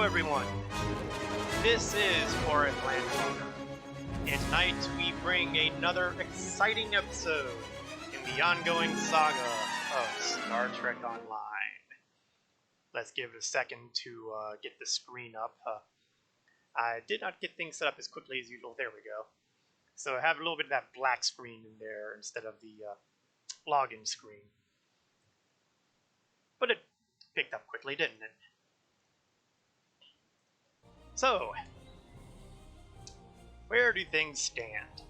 everyone, this is Forest Landwalker, and tonight we bring another exciting episode in the ongoing saga of Star Trek Online. Let's give it a second to get the screen up. I did not get things set up as quickly as usual. There we go. So I have a little bit of that black screen in there instead of the login screen. But it picked up quickly, didn't it? So, where do things stand?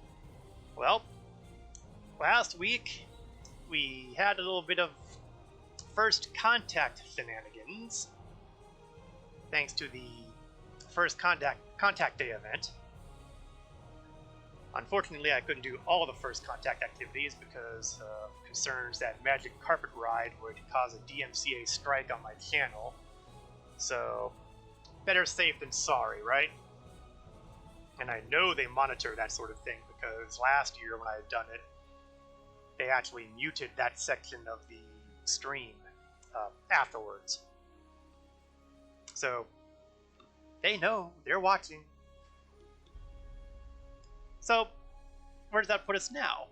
Well, last week we had a little bit of first contact shenanigans, thanks to the first contact day event. Unfortunately, I couldn't do all the first contact activities because of concerns that Magic Carpet Ride would cause a DMCA strike on my channel. So, better safe than sorry, right? And I know they monitor that sort of thing because last year when I had done it, they actually muted that section of the stream afterwards. So, they know, they're watching. So, where does that put us now?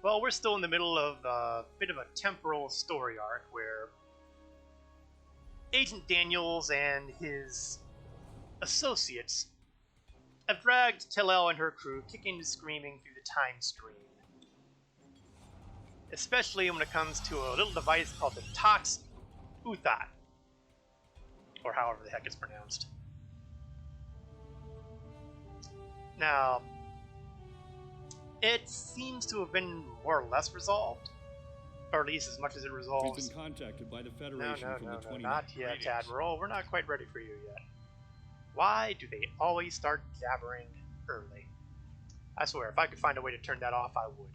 Well, we're still in the middle of a bit of a temporal story arc where Agent Daniels and his associates have dragged Tellel and her crew kicking and screaming through the time stream. Especially when it comes to a little device called the Tox Uthat, or however the heck it's pronounced. Now, it seems to have been more or less resolved, or at least as much as it resolves. We've been contacted by the Federation from the 20. Not yet, Admiral. We're not quite ready for you yet. Why do they always start jabbering early? I swear, if I could find a way to turn that off, I would.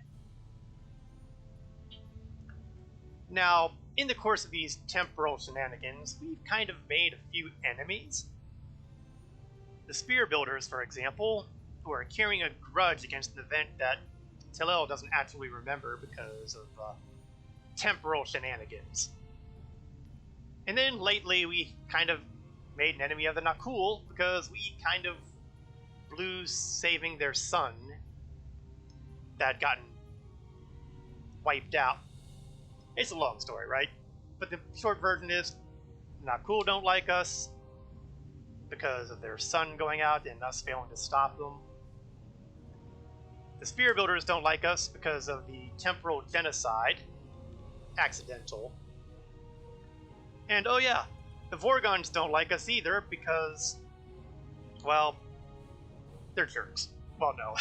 Now, in the course of these temporal shenanigans, we've kind of made a few enemies. The Spear Builders, for example, who are carrying a grudge against an event that Tellel doesn't actually remember because of temporal shenanigans. And then lately we kind of made an enemy of the Not Cool because we kind of blew saving their son that had gotten wiped out. It's a long story, right? But the short version is Not Cool don't like us because of their son going out and us failing to stop them. The Spear Builders don't like us because of the temporal genocide. Accidental. And oh yeah, the Vorgons don't like us either because, well, they're jerks. Well, no.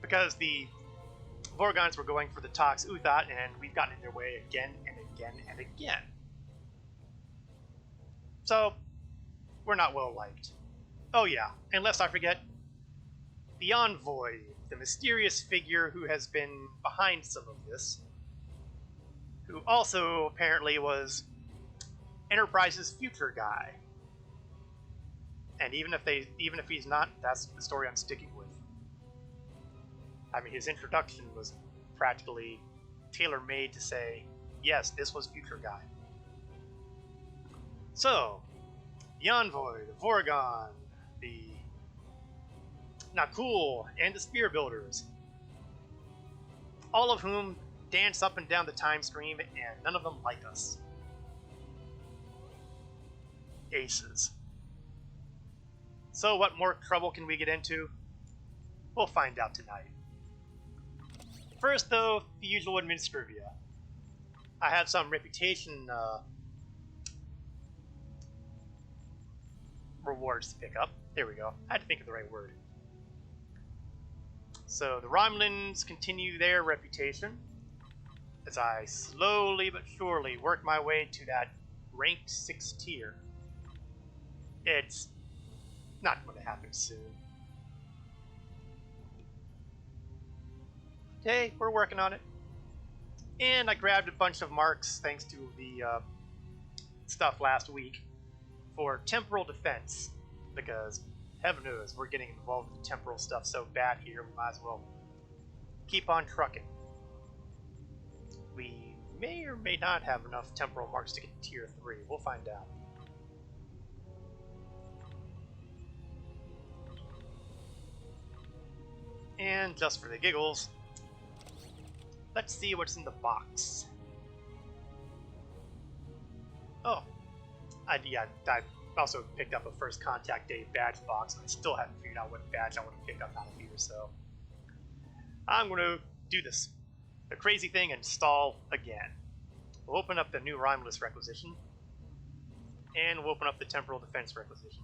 Because the Vorgons were going for the Tox Uthat and we've gotten in their way again and again and again. So, we're not well liked. Oh yeah, and lest I forget, the Envoy, the mysterious figure who has been behind some of this, who also apparently was Enterprise's future guy. And even if he's not, that's the story I'm sticking with. I mean, his introduction was practically tailor-made to say, yes, this was future guy. So, the Envoy, the Vorgon, the Not Cool, and the Spear Builders, all of whom dance up and down the time stream, and none of them like us. Aces. So what more trouble can we get into? We'll find out tonight. First, though, the usual administrivia. I have some reputation rewards to pick up. There we go. I had to think of the right word. So the Romulans continue their reputation as I slowly but surely work my way to that ranked 6 tier. It's not going to happen soon. Okay, we're working on it. And I grabbed a bunch of marks thanks to the stuff last week for temporal defense, because heaven knows we're getting involved with the temporal stuff so bad here, we might as well keep on trucking. We may or may not have enough temporal marks to get to tier 3. We'll find out. And just for the giggles, let's see what's in the box. Oh, I also picked up a First Contact Day badge box, and I still haven't figured out what badge I want to pick up out of here, so I'm going to do this. The crazy thing, install again. We'll open up the new Rhymeless requisition, and we'll open up the Temporal Defense requisition.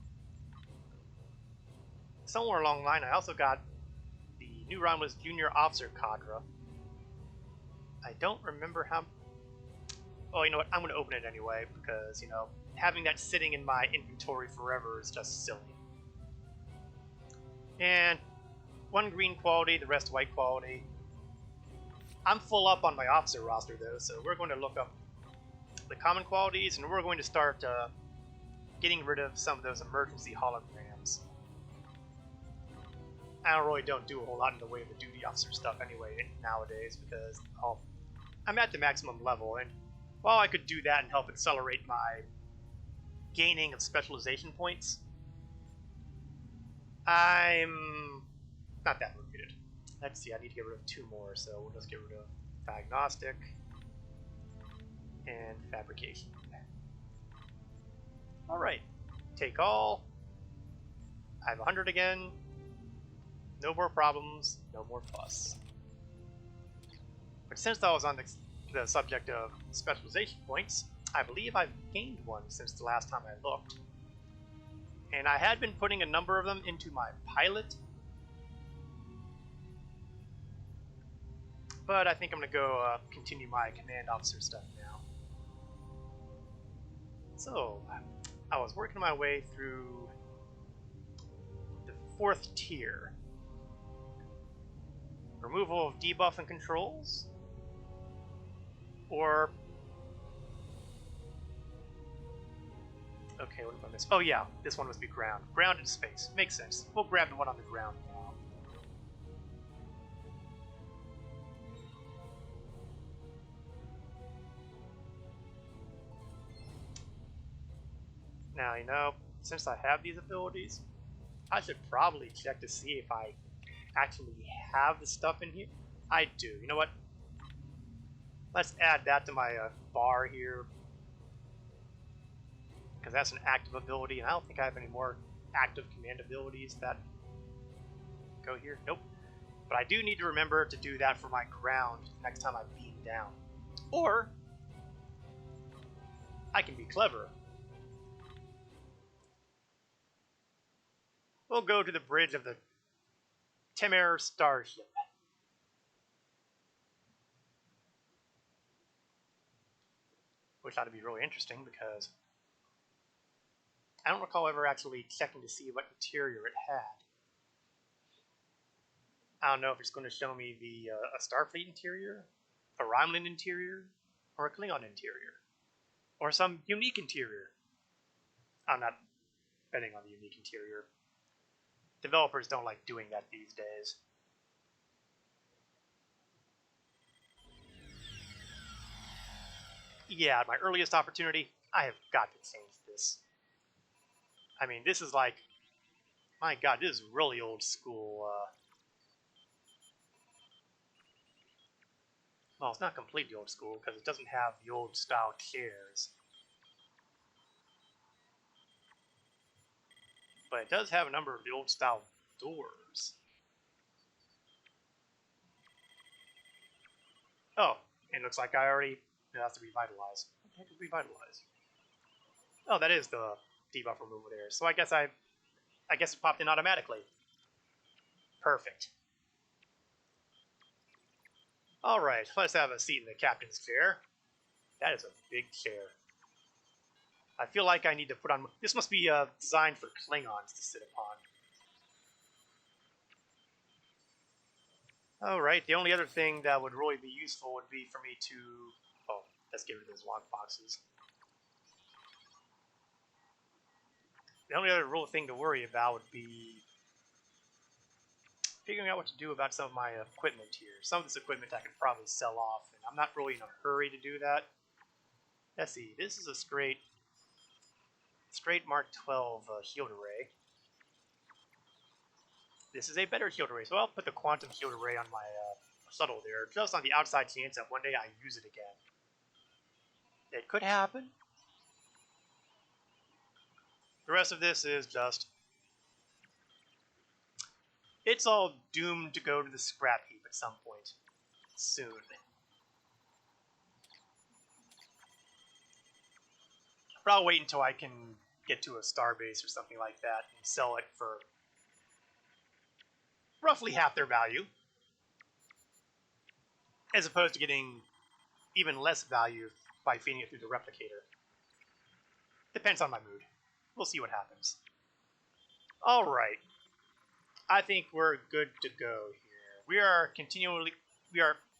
Somewhere along the line, I also got the new Rhymeless Junior Officer Cadre. I don't remember how... Oh, you know what? I'm going to open it anyway, because, you know, having that sitting in my inventory forever is just silly. And one green quality, the rest white quality. I'm full up on my officer roster, though, so we're going to look up the common qualities, and we're going to start getting rid of some of those emergency holograms. I really don't do a whole lot in the way of the duty officer stuff anyway nowadays, because I'm at the maximum level, and while I could do that and help accelerate my gaining of specialization points, I'm not that motivated. Let's see, I need to get rid of 2 more, so we'll just get rid of diagnostic and fabrication. Alright, take all. I have 100 again. No more problems, no more fuss. But since I was on the subject of specialization points, I believe I've gained one since the last time I looked. And I had been putting a number of them into my pilot, but I think I'm going to go continue my command officer stuff now. So, I was working my way through the 4th tier. Removal of debuff and controls, or... Okay, what did I miss? Oh yeah, this one must be ground. Ground and space. Makes sense. We'll grab the one on the ground now. Now, you know, since I have these abilities, I should probably check to see if I actually have the stuff in here. I do. You know what? Let's add that to my bar here, because that's an active ability, and I don't think I have any more active command abilities that go here. Nope. But I do need to remember to do that for my ground next time I beam down. Or I can be clever. We'll go to the bridge of the Temporal starship. Which ought to be really interesting, because I don't recall ever actually checking to see what interior it had. I don't know if it's going to show me the a Starfleet interior, a Romulan interior, or a Klingon interior, or some unique interior. I'm not betting on the unique interior. Developers don't like doing that these days. Yeah, at my earliest opportunity, I have got to change this. I mean, this is like, my god, this is really old school. Well, it's not completely old school, because it doesn't have the old style chairs. But it does have a number of the old style doors. Oh, and it looks like I already have to revitalize. What the heck is revitalize? Oh, that is the debuff removal there. So I guess it popped in automatically. Perfect. Alright, let's have a seat in the captain's chair. That is a big chair. I feel like I need to put on... This must be designed for Klingons to sit upon. Alright, the only other thing that would really be useful would be for me to... Oh, let's get rid of those lock boxes. The only other real thing to worry about would be figuring out what to do about some of my equipment here. Some of this equipment I could probably sell off, and I'm not really in a hurry to do that. Let's see, this is a straight Mark 12 shield array. This is a better shield array, so I'll put the quantum shield array on my shuttle there, just on the outside chance that one day I use it again. It could happen. The rest of this is just... it's all doomed to go to the scrap heap at some point. Soon. But I'll wait until I can get to a starbase or something like that and sell it for roughly half their value, as opposed to getting even less value by feeding it through the replicator. Depends on my mood. We'll see what happens. Alright. I think we're good to go here. We are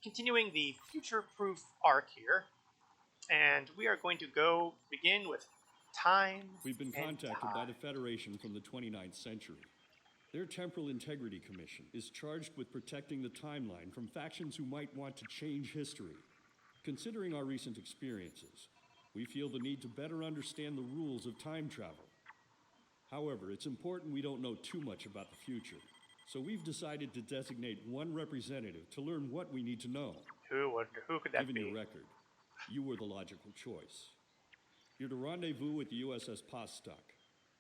continuing the future-proof arc here, and we are going to go begin with time. We've been contacted by the Federation from the 29th century. Their Temporal Integrity Commission is charged with protecting the timeline from factions who might want to change history. Considering our recent experiences, we feel the need to better understand the rules of time travel. However, it's important we don't know too much about the future, so we've decided to designate one representative to learn what we need to know. Who could that be? Given your record, you were the logical choice. You're to rendezvous with the USS Posstock.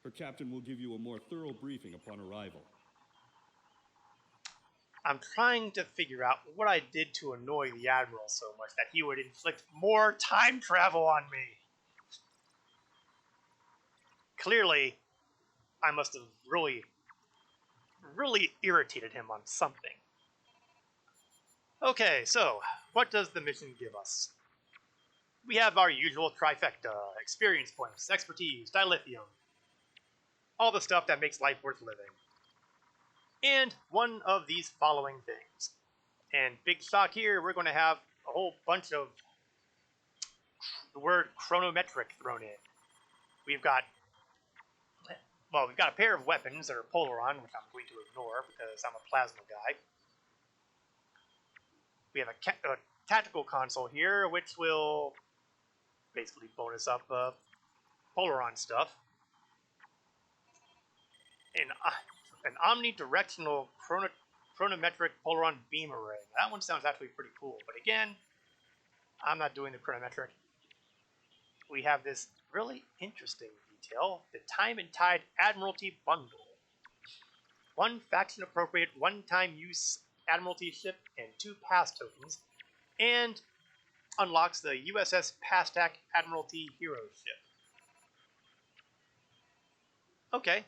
Her captain will give you a more thorough briefing upon arrival. I'm trying to figure out what I did to annoy the Admiral so much that he would inflict more time travel on me. Clearly, I must have really irritated him on something. Okay, so, what does the mission give us? We have our usual trifecta: experience points, expertise, dilithium. All the stuff that makes life worth living. And one of these following things. And big shock here, we're going to have a whole bunch of the word chronometric thrown in. We've got a pair of weapons that are Polaron, which I'm going to ignore because I'm a plasma guy. We have a tactical console here, which will basically bonus up Polaron stuff. An omnidirectional chronometric Polaron beam array. That one sounds actually pretty cool, but again, I'm not doing the chronometric. We have this really interesting detail, the Time and Tide Admiralty Bundle. One faction-appropriate, one-time use Admiralty ship and 2 pass tokens, and unlocks the USS Pastak Admiralty Hero ship. Okay.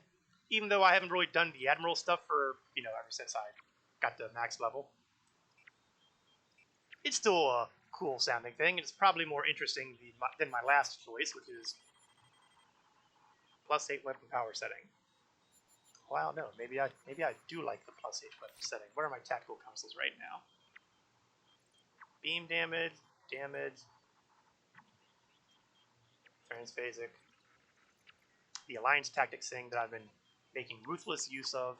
Even though I haven't really done the Admiral stuff for, ever since I got to max level. It's still a cool sounding thing, and it's probably more interesting than my last choice, which is +8 weapon power setting. Well, no, maybe I do like the +8 weapon setting. What are my tactical consoles right now? Beam damage, transphasic, the Alliance Tactics thing that I've been making ruthless use of.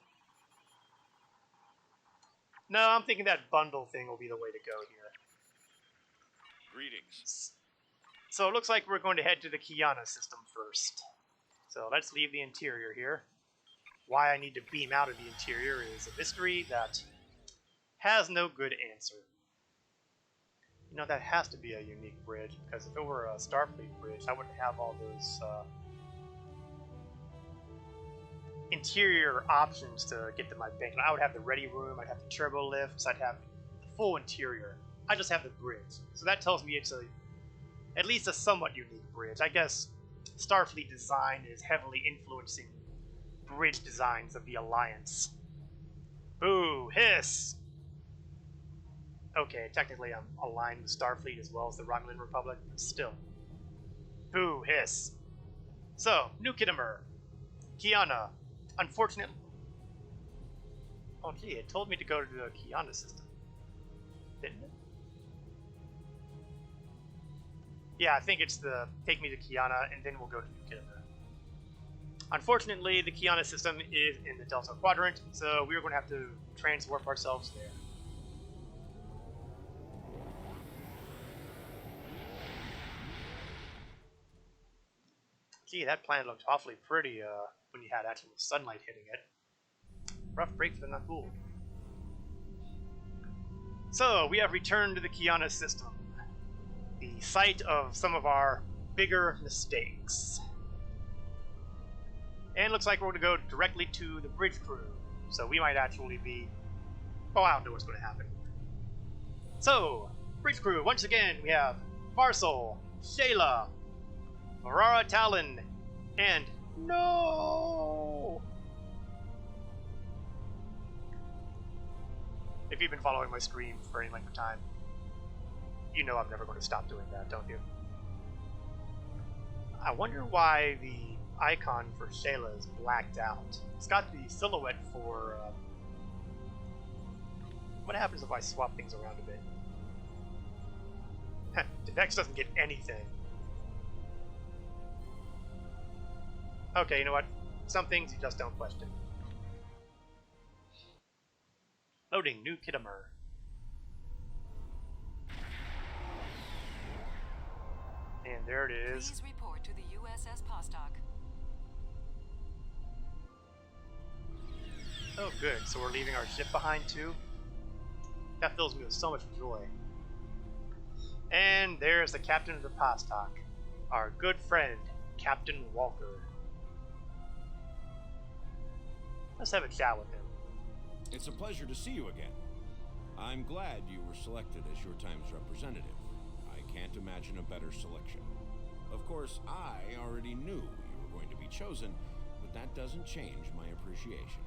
No, I'm thinking that bundle thing will be the way to go here. Greetings. So it looks like we're going to head to the Kiana system first. So let's leave the interior here. Why I need to beam out of the interior is a mystery that has no good answer. That has to be a unique bridge, because if it were a Starfleet bridge, I wouldn't have all those interior options to get to my bank. I would have the ready room, I'd have the turbo lifts, I'd have the full interior. I just have the bridge. So that tells me it's at least a somewhat unique bridge. I guess Starfleet design is heavily influencing bridge designs of the Alliance. Boo! Hiss! Okay, technically I'm aligned with Starfleet as well as the Romulan Republic, but still. Boo! Hiss! So, New Kittimer. Kiana. Unfortunately... Oh gee, it told me to go to the Kiana system. Didn't it? Yeah, I think it's the take me to Kiana and then we'll go to New Kittimer. Unfortunately, the Kiana system is in the Delta Quadrant, so we're going to have to transwarp ourselves there. Gee, that planet looked awfully pretty when you had actual sunlight hitting it. Rough break for the not cool. So, we have returned to the Kiana system, the site of some of our bigger mistakes. And looks like we're going to go directly to the bridge crew, so we might actually be... Oh, I don't know what's going to happen. So, bridge crew, once again, we have Farsal, Shayla, Marara Talon, and... No! If you've been following my stream for any length of time, you know I'm never going to stop doing that, don't you? I wonder why the icon for Shayla is blacked out. It's got the silhouette for... What happens if I swap things around a bit? Defex doesn't get anything. Okay, you know what? Some things you just don't question. Loading new Kittimer. And there it is. Please report to the USS Postok. Oh good, so we're leaving our ship behind too? That fills me with so much joy. And there's the captain of the Postok, our good friend, Captain Walker. Let's have a chat with him. It's a pleasure to see you again. I'm glad you were selected as your time's representative. I can't imagine a better selection. Of course, I already knew you were going to be chosen, but that doesn't change my appreciation.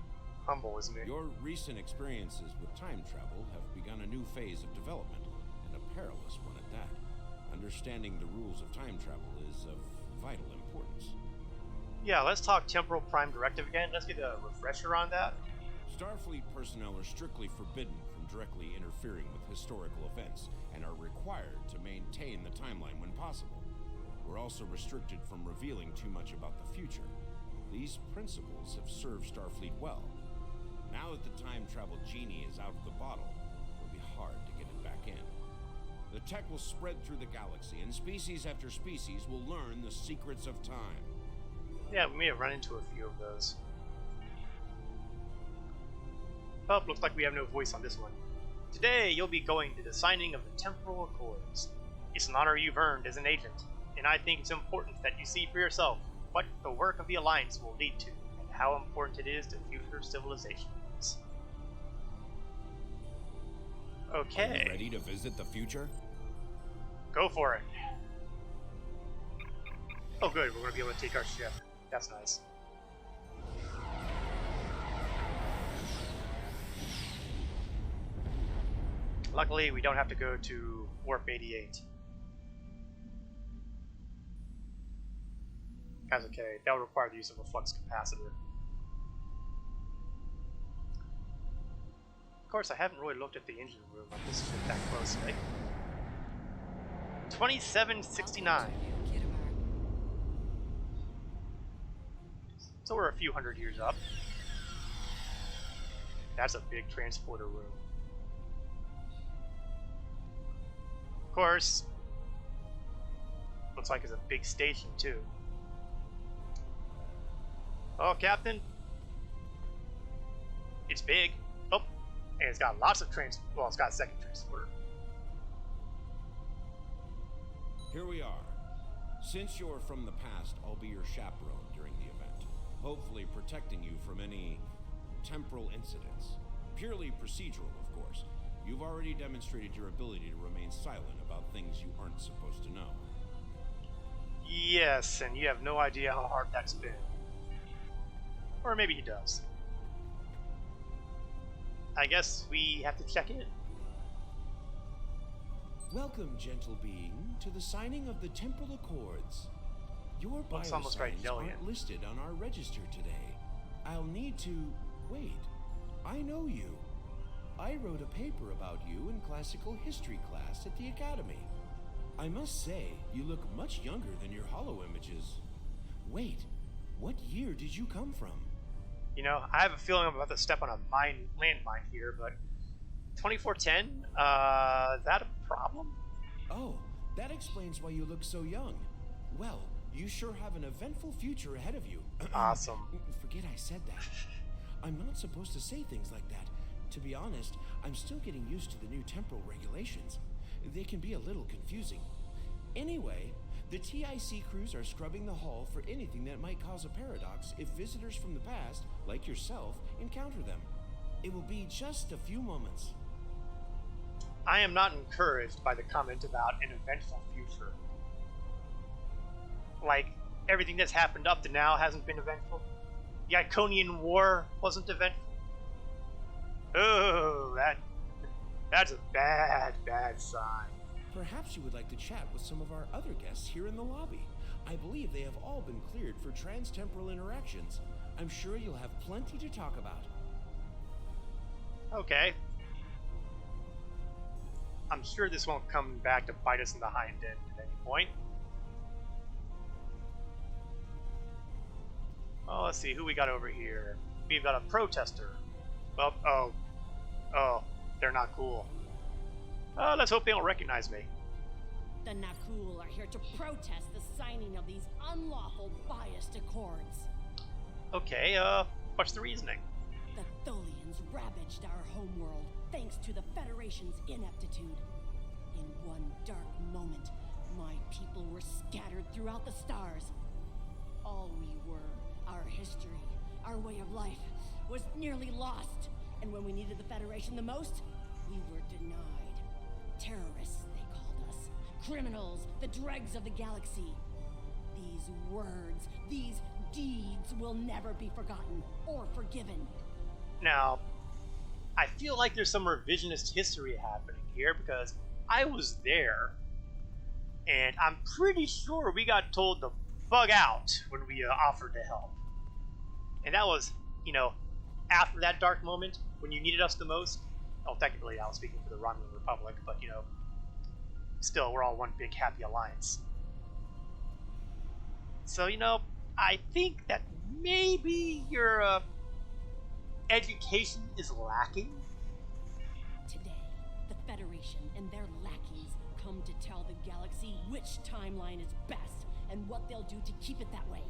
Humble, isn't it? Your recent experiences with time travel have begun a new phase of development, and a perilous one at that. Understanding the rules of time travel is of vital importance. Yeah, let's talk Temporal Prime Directive again. Let's get a refresher on that. Starfleet personnel are strictly forbidden from directly interfering with historical events and are required to maintain the timeline when possible. We're also restricted from revealing too much about the future. These principles have served Starfleet well. Now that the time travel genie is out of the bottle, it'll be hard to get it back in. The tech will spread through the galaxy, and species after species will learn the secrets of time. Yeah, we may have run into a few of those. Oh, looks like we have no voice on this one. Today, you'll be going to the signing of the Temporal Accords. It's an honor you've earned as an agent, and I think it's important that you see for yourself what the work of the Alliance will lead to, and how important it is to future civilizations. Okay. Are you ready to visit the future? Go for it. Oh good, we're going to be able to take our ship. That's nice. Luckily, we don't have to go to Warp 88. That's okay. That would require the use of a flux capacitor. Of course, I haven't really looked at the engine room on this ship that closely. 2769. So we're a few hundred years up. That's a big transporter room. Of course, looks like it's a big station too. Oh, Captain. It's big. Oh, and it's got lots of well, it's got a second transporter. Here we are. Since you're from the past, I'll be your chaperone during the event, hopefully protecting you from any temporal incidents. Purely procedural, of course. You've already demonstrated your ability to remain silent about things you aren't supposed to know. Yes, and you have no idea how hard that's been. Or maybe he does. I guess we have to check in. Welcome, gentle being, to the signing of the Temporal Accords. Your almost right, biosigns yelling aren't it. listed on our register today. I'll need to... Wait. I know you. I wrote a paper about you in classical history class at the Academy. I must say, you look much younger than your holo images. Wait, what year did you come from? You know, I have a feeling I'm about to step on a landmine here, but 2410? Is that a problem? Oh, that explains why you look so young. Well, you sure have an eventful future ahead of you. Awesome. Forget I said that. I'm not supposed to say things like that. To be honest, I'm still getting used to the new temporal regulations. They can be a little confusing. Anyway, the TIC crews are scrubbing the hull for anything that might cause a paradox if visitors from the past, like yourself, encounter them. It will be just a few moments. I am not encouraged by the comment about an eventful future. Like, everything that's happened up to now hasn't been eventful. The Iconian War wasn't eventful. Oh, that's a bad sign. Perhaps you would like to chat with some of our other guests here in the lobby. I believe they have all been cleared for trans-temporal interactions. I'm sure you'll have plenty to talk about. Okay. I'm sure this won't come back to bite us in the hind end at any point. Oh, let's see who we got over here. We've got a protester. Well, oh, they're not cool. Let's hope they don't recognize me. The Nakul are here to protest the signing of these unlawful biased accords. Okay, what's the reasoning? The Tholians ravaged our homeworld thanks to the Federation's ineptitude. In one dark moment, my people were scattered throughout the stars. All we were, our history, our way of life, was nearly lost. And when we needed the Federation the most, we were denied. Terrorists, they called us. Criminals, the dregs of the galaxy. These words, these deeds will never be forgotten or forgiven. Now, I feel like there's some revisionist history happening here because I was there, and I'm pretty sure we got told to bug out when we offered to help. And that was, after that dark moment when you needed us the most. Well, technically, I was speaking for the Romulan Republic, but still, we're all one big happy alliance. So, I think that maybe your education is lacking. Today, the Federation and their lackeys come to tell the galaxy which timeline is best and what they'll do to keep it that way.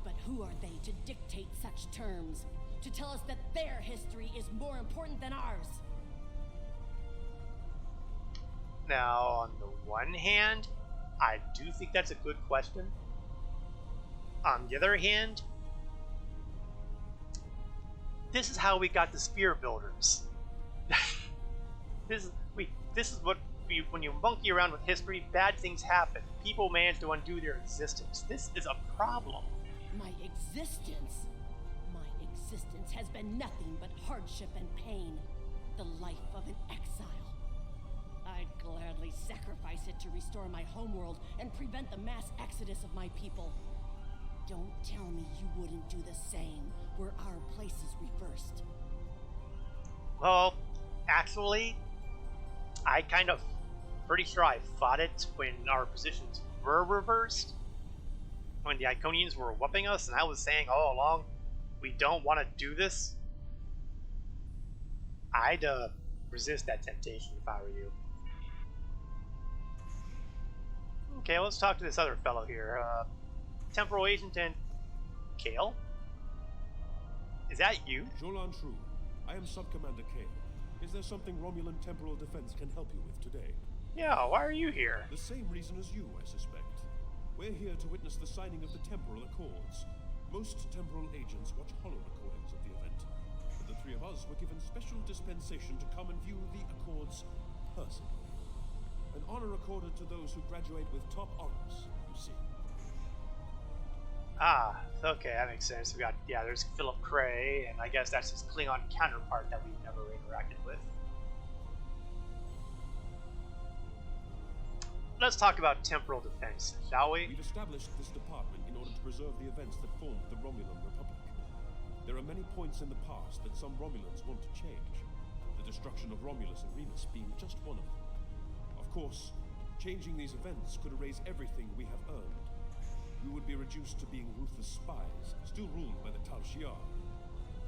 But who are they to dictate such terms? To tell us that their history is more important than ours? Now, on the one hand, I do think that's a good question. On the other hand, this is how we got the spear builders. This is what when you monkey around with history, bad things happen. People manage to undo their existence. This is a problem. My existence? My existence has been nothing but hardship and pain. The life of an exile. I'd gladly sacrifice it to restore my homeworld and prevent the mass exodus of my people. Don't tell me you wouldn't do the same were our places reversed. Well, actually, I kind of pretty sure I fought it when our positions were reversed. When the Iconians were whooping us, and I was saying all along, we don't want to do this. I'd resist that temptation if I were you. Okay, let's talk to this other fellow here. Temporal Agent and Kale? Is that you? Jolan True. I am Sub-Commander Kale. Is there something Romulan Temporal Defense can help you with today? Yeah, why are you here? The same reason as you, I suspect. We're here to witness the signing of the Temporal Accords. Most Temporal agents watch hollow recordings of the event, but the three of us were given special dispensation to come and view the Accords personally. An honor accorded to those who graduate with top honors, you see. Ah, okay, that makes sense. We got, there's Philip Cray, and I guess that's his Klingon counterpart that we've never interacted with. Let's talk about temporal defense, shall we? We've established this department in order to preserve the events that formed the Romulan Republic. There are many points in the past that some Romulans want to change, the destruction of Romulus and Remus being just one of them. Of course, changing these events could erase everything we have earned. We would be reduced to being ruthless spies, still ruled by the Tal Shiar.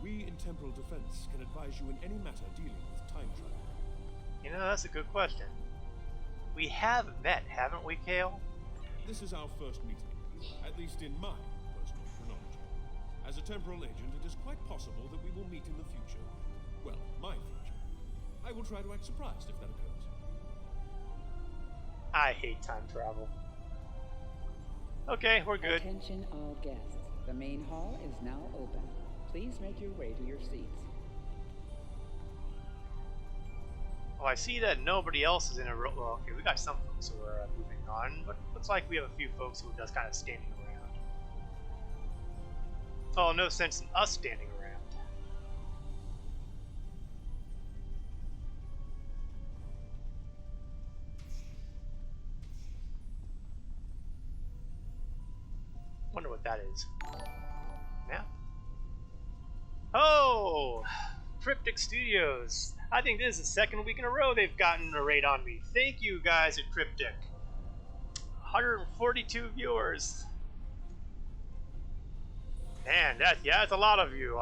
We in Temporal Defense can advise you in any matter dealing with time travel. That's a good question. We have met, haven't we, Kale? This is our first meeting, at least in my personal chronology. As a temporal agent, it is quite possible that we will meet in the future. Well, my future. I will try to act surprised if that occurs. I hate time travel. Okay, we're good. Attention all guests. The main hall is now open. Please make your way to your seats. Well, I see that nobody else is in a row. Well, okay, we got some folks who are moving on, but looks like we have a few folks who are just kind of standing around. Oh, no sense in us standing around. Wonder what that is. Map? Oh! Cryptic Studios. I think this is the second week in a row they've gotten a raid on me. Thank you guys at Cryptic. 142 viewers. Man, that's a lot of you.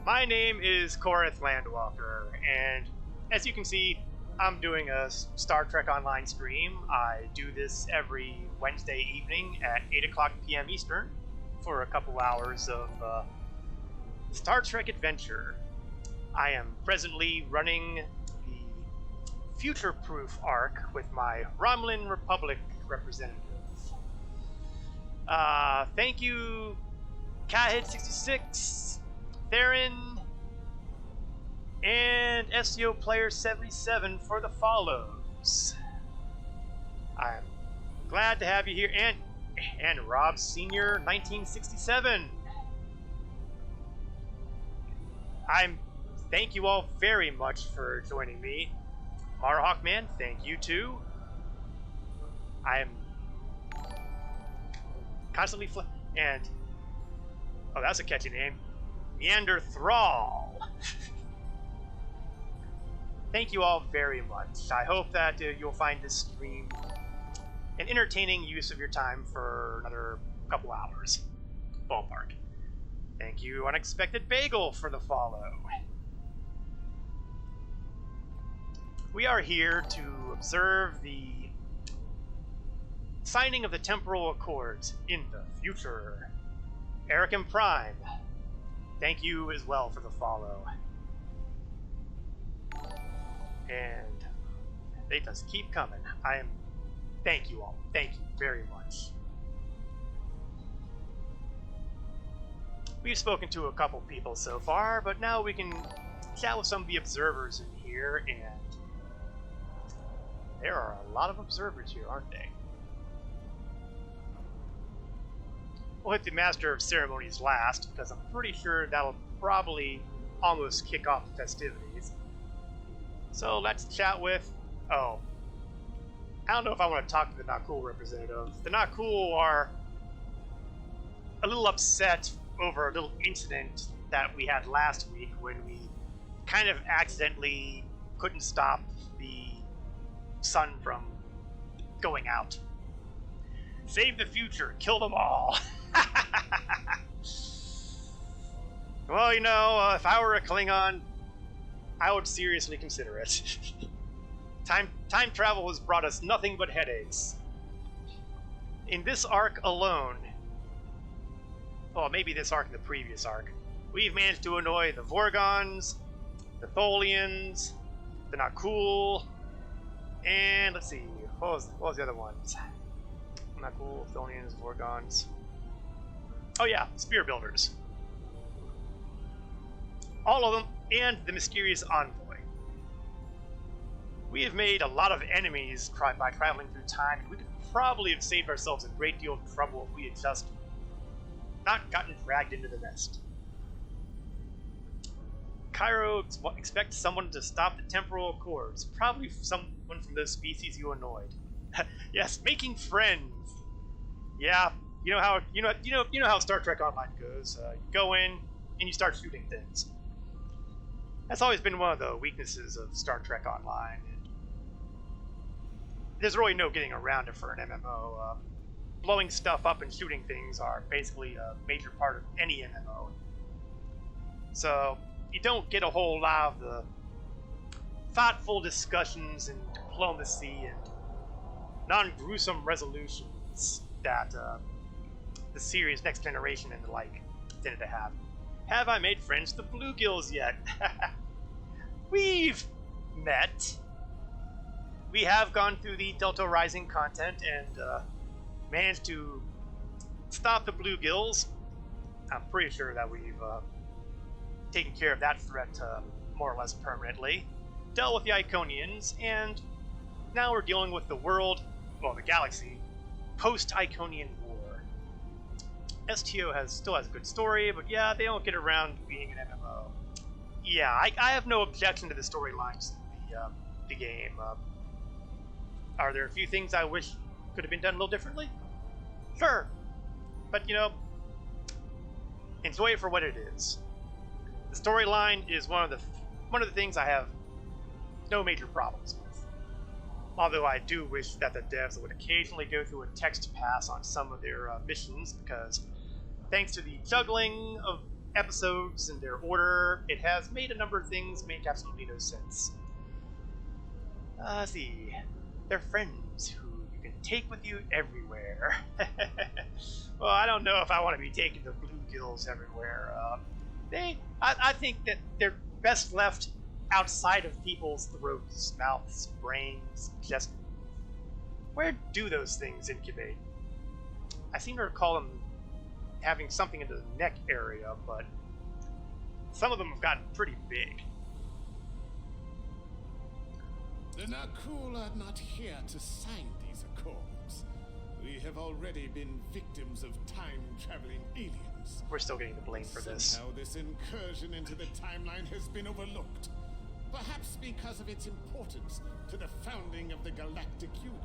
My name is Korath Landwalker, and as you can see, I'm doing a Star Trek Online stream. I do this every Wednesday evening at 8 o'clock p.m. Eastern for a couple hours of Star Trek adventure. I am presently running the future-proof arc with my Romulan Republic representative. Thank you, Cathead66, Theron, and STO Player 77 for the follows. I'm glad to have you here, and Rob Senior 1967. Thank you all very much for joining me. Marhawkman, thank you too. I'm constantly and oh, that's a catchy name, Neanderthal. Thank you all very much. I hope that you'll find this stream an entertaining use of your time for another couple hours, ballpark. Thank you, Unexpected Bagel, for the follow. We are here to observe the signing of the Temporal Accords in the future. Eric and Prime, thank you as well for the follow. And they just keep coming. Thank you all. Thank you very much. We've spoken to a couple people so far, but now we can chat with some of the observers in here, and there are a lot of observers here, aren't they? We'll hit the Master of Ceremonies last, because I'm pretty sure that'll probably almost kick off the festivities. So let's chat with... Oh. I don't know if I want to talk to the Not Cool representative. The Not Cool are a little upset over a little incident that we had last week when we kind of accidentally couldn't stop the sun from going out. Save the future, kill them all. Well, you know, if I were a Klingon, I would seriously consider it. Time travel has brought us nothing but headaches. In this arc alone, well, maybe this arc and the previous arc, we've managed to annoy the Vorgons, the Tholians, the Not Cool, and let's see, what was the other ones? Not Cool, Tholians, Vorgons. Oh yeah, Spear Builders. All of them, and the mysterious envoy. We have made a lot of enemies by traveling through time, and we could probably have saved ourselves a great deal of trouble if we had just not gotten dragged into the nest. Cairo expects someone to stop the Temporal Accords, probably someone from those species you annoyed. Yes, making friends. Yeah, you know how Star Trek Online goes. You go in and you start shooting things. That's always been one of the weaknesses of Star Trek Online. There's really no getting around it for an MMO. Blowing stuff up and shooting things are basically a major part of any MMO. So you don't get a whole lot of the thoughtful discussions and diplomacy and non-gruesome resolutions that the series Next Generation and the like tended to have. Have I made friends with the Bluegills yet? We've met. We have gone through the Delta Rising content and managed to stop the Bluegills. I'm pretty sure that we've taken care of that threat more or less permanently. Dealt with the Iconians, and now we're dealing with the world, well, the galaxy, post-Iconian War. STO still has a good story, but yeah, they don't get around to being an MMO. Yeah, I have no objection to the storylines in the game. Are there a few things I wish could have been done a little differently? Sure, but you know, enjoy it for what it is. The storyline is one of the things I have no major problems with. Although I do wish that the devs would occasionally go through a text pass on some of their missions, because thanks to the juggling of episodes and their order, it has made a number of things make absolutely no sense. Let's see. They're friends who you can take with you everywhere. Well, I don't know if I want to be taking the Bluegills everywhere. I think that they're best left outside of people's throats, mouths, brains, just... Where do those things incubate? I seem to recall them having something in the neck area, but some of them have gotten pretty big. The Nakul are not here to sign these accords. We have already been victims of time-traveling aliens. We're still getting the blame for this. Somehow this incursion into the timeline has been overlooked. Perhaps because of its importance to the founding of the Galactic Union.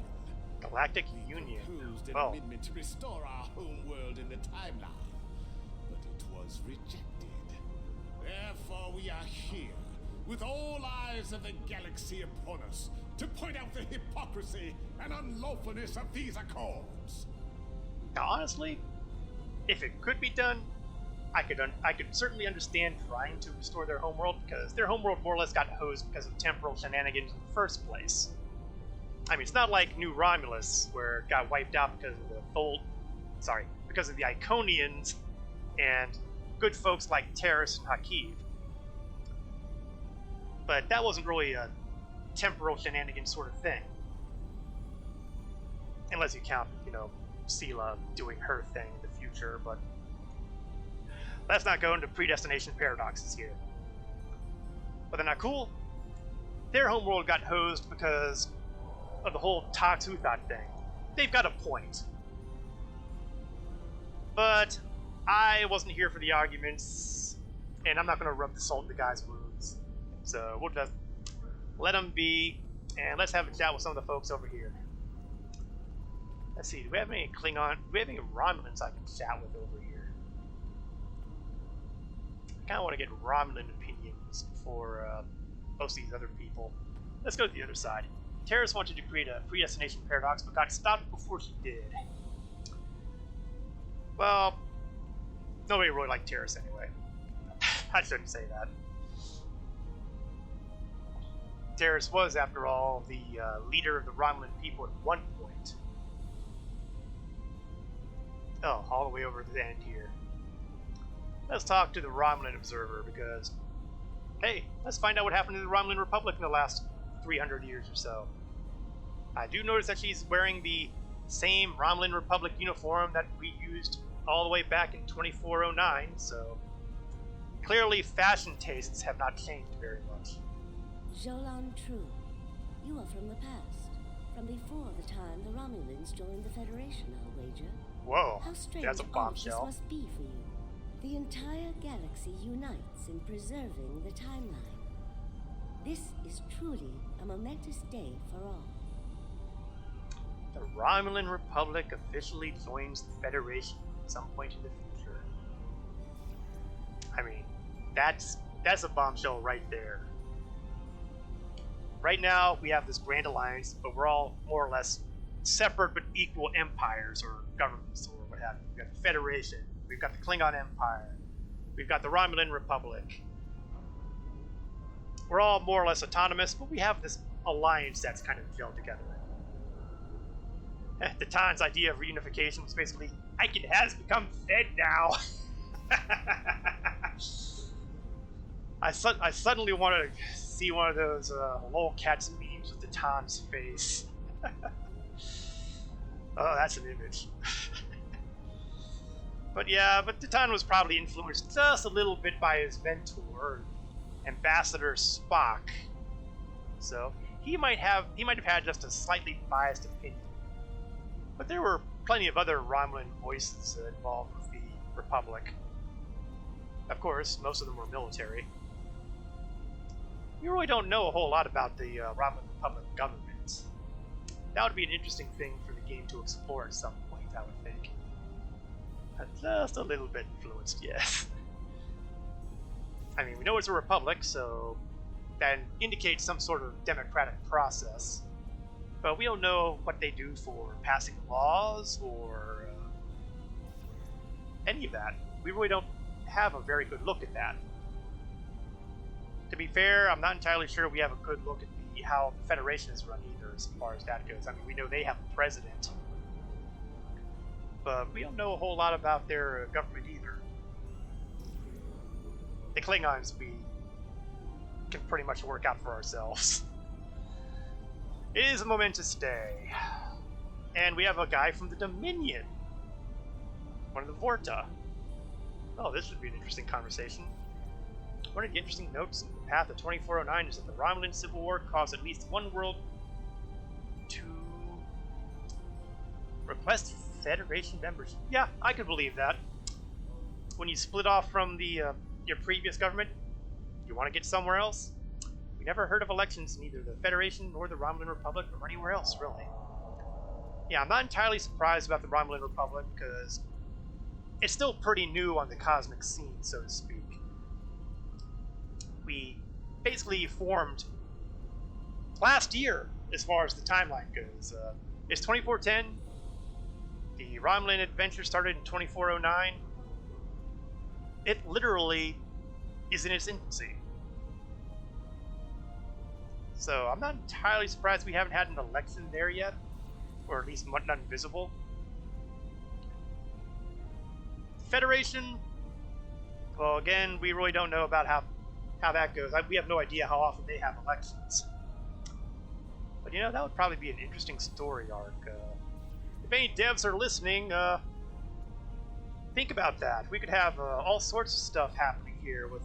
Galactic Union? Proposed an Oh. amendment to restore our home world in the timeline, but it was rejected. Therefore we are here, with all eyes of the galaxy upon us, to point out the hypocrisy and unlawfulness of these accords. Now, honestly, if it could be done, I could certainly understand trying to restore their homeworld, because their homeworld more or less got hosed because of temporal shenanigans in the first place. I mean, it's not like New Romulus, where it got wiped out because of because of the Iconians and good folks like Terrace and Hakiv. But that wasn't really a temporal shenanigans sort of thing. Unless you count, you know, Sela doing her thing in the future, but let's not go into predestination paradoxes here. But they're not cool. Their homeworld got hosed because of the whole Ta-Tuthat thing. They've got a point. But I wasn't here for the arguments, and I'm not going to rub the salt in the guy's wounds. So we'll just let them be, and let's have a chat with some of the folks over here. Let's see, do we have any Klingon, do we have any Romulans I can chat with over here? I kind of want to get Romulan opinions before most of these other people. Let's go to the other side. Terrace wanted to create a predestination paradox, but got stopped before she did. Well, nobody really liked Terrace anyway. I shouldn't say that. Terrace was, after all, the leader of the Romulan people at one point. Oh, all the way over to the end here. Let's talk to the Romulan Observer, because, hey, let's find out what happened to the Romulan Republic in the last 300 years or so. I do notice that she's wearing the same Romulan Republic uniform that we used all the way back in 2409, so clearly fashion tastes have not changed very much. Jolan True, you are from the past, from before the time the Romulans joined the Federation, I'll wager. Whoa, How strange that's a all of this bombshell. must be for you. The entire galaxy unites in preserving the timeline. This is truly a momentous day for all. The Romulan Republic officially joins the Federation at some point in the future. I mean, that's a bombshell right there. Right now, we have this grand alliance, but we're all more or less separate but equal empires or governments or what have you. We've got the Federation, we've got the Klingon Empire, we've got the Romulan Republic. We're all more or less autonomous, but we have this alliance that's kind of gelled together. The Tan's idea of reunification was basically, Icon has become fed now. I suddenly want to see one of those lolcats memes with the Tom's face. Oh, that's an image. But Titan was probably influenced just a little bit by his mentor, Ambassador Spock. So he might have had just a slightly biased opinion. But there were plenty of other Romulan voices involved with the Republic. Of course, most of them were military. We really don't know a whole lot about the Romulan Republic government. That would be an interesting thing for the game to explore at some point, I would think. Just a little bit influenced, yes. I mean, we know it's a republic, so that indicates some sort of democratic process. But we don't know what they do for passing laws or any of that. We really don't have a very good look at that. To be fair, I'm not entirely sure we have a good look at how the Federation is run either, as far as that goes. I mean, we know they have a president, but we don't know a whole lot about their government either. The Klingons we can pretty much work out for ourselves. It is a momentous day, and we have a guy from the Dominion, one of the Vorta. Oh, this would be an interesting conversation. One of the interesting notes in the path of 2409 is that the Romulan Civil War caused at least one world to request Federation membership. Yeah, I could believe that. When you split off from the your previous government, you want to get somewhere else? We never heard of elections in either the Federation nor the Romulan Republic or anywhere else, really. Yeah, I'm not entirely surprised about the Romulan Republic, because it's still pretty new on the cosmic scene, so to speak. We basically formed last year, as far as the timeline goes. It's 2410. The Romulan adventure started in 2409. It literally is in its infancy. So I'm not entirely surprised we haven't had an election there yet, or at least none visible. Federation, well, again, we really don't know about how that goes. We have no idea how often they have elections. But you know, that would probably be an interesting story arc. If any devs are listening, think about that. We could have all sorts of stuff happening here with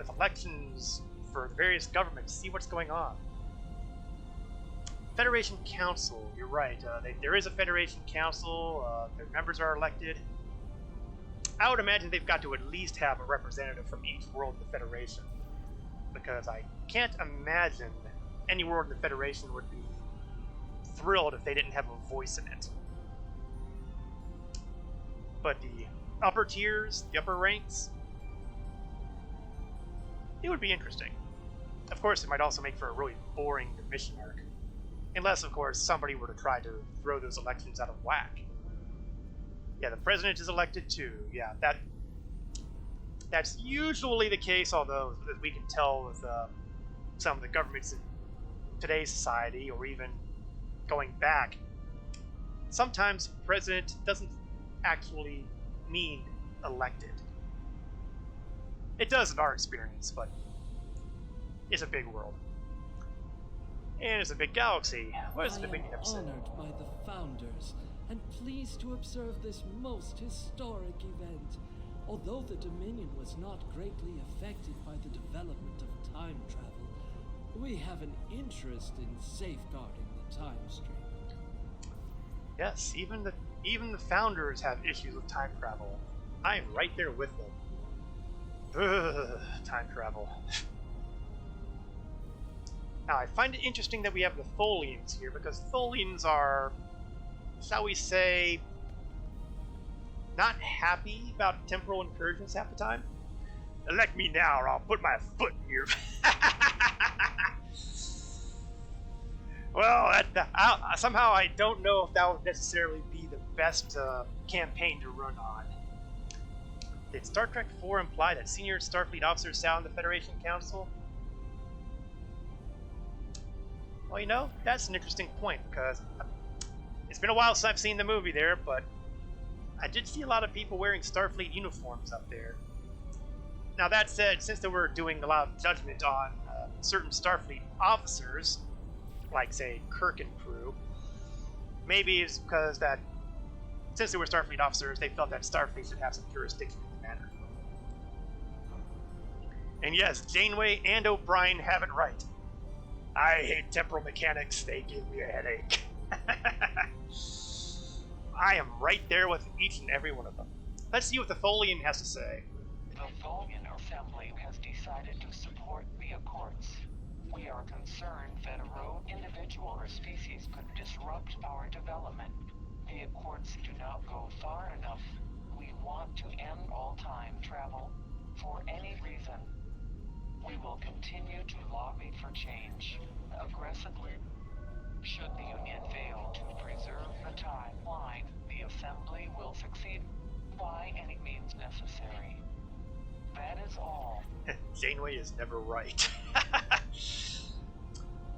elections for the various governments. See what's going on. Federation Council. You're right. There is a Federation Council. Their members are elected. I would imagine they've got to at least have a representative from each world of the Federation, because I can't imagine any world in the Federation would be thrilled if they didn't have a voice in it. But the upper tiers, the upper ranks, it would be interesting. Of course, it might also make for a really boring mission arc, unless, of course, somebody were to try to throw those elections out of whack. Yeah, the president is elected too. Yeah, that's usually the case, although, as we can tell with some of the governments in today's society, or even going back, sometimes president doesn't actually mean elected. It does in our experience, but it's a big world. And it's a big galaxy. What is the big episode? I am honored by the Founders, and pleased to observe this most historic event. Although the Dominion was not greatly affected by the development of time travel, we have an interest in safeguarding the time stream. Yes, even the Founders have issues with time travel. I am right there with them. Ugh, time travel. Now, I find it interesting that we have the Tholians here, because Tholians are, shall we say, not happy about temporal incursions half the time. Elect me now, or I'll put my foot in your... Well, somehow I don't know if that would necessarily be the best campaign to run on. Did Star Trek IV imply that senior Starfleet officers sat on the Federation Council? Well, you know, that's an interesting point, because it's been a while since I've seen the movie there, but I did see a lot of people wearing Starfleet uniforms up there. Now that said, since they were doing a lot of judgment on certain Starfleet officers, like say Kirk and crew, maybe it's because that since they were Starfleet officers, they felt that Starfleet should have some jurisdiction in the matter. And yes, Janeway and O'Brien have it right. I hate temporal mechanics, they give me a headache. I am right there with each and every one of them. Let's see what the Tholian has to say. The Tholian Assembly has decided to support the Accords. We are concerned that a rogue individual or species could disrupt our development. The Accords do not go far enough. We want to end all time travel for any reason. We will continue to lobby for change aggressively. Should the Union fail to preserve the timeline, the Assembly will succeed by any means necessary. That is all. Janeway is never right.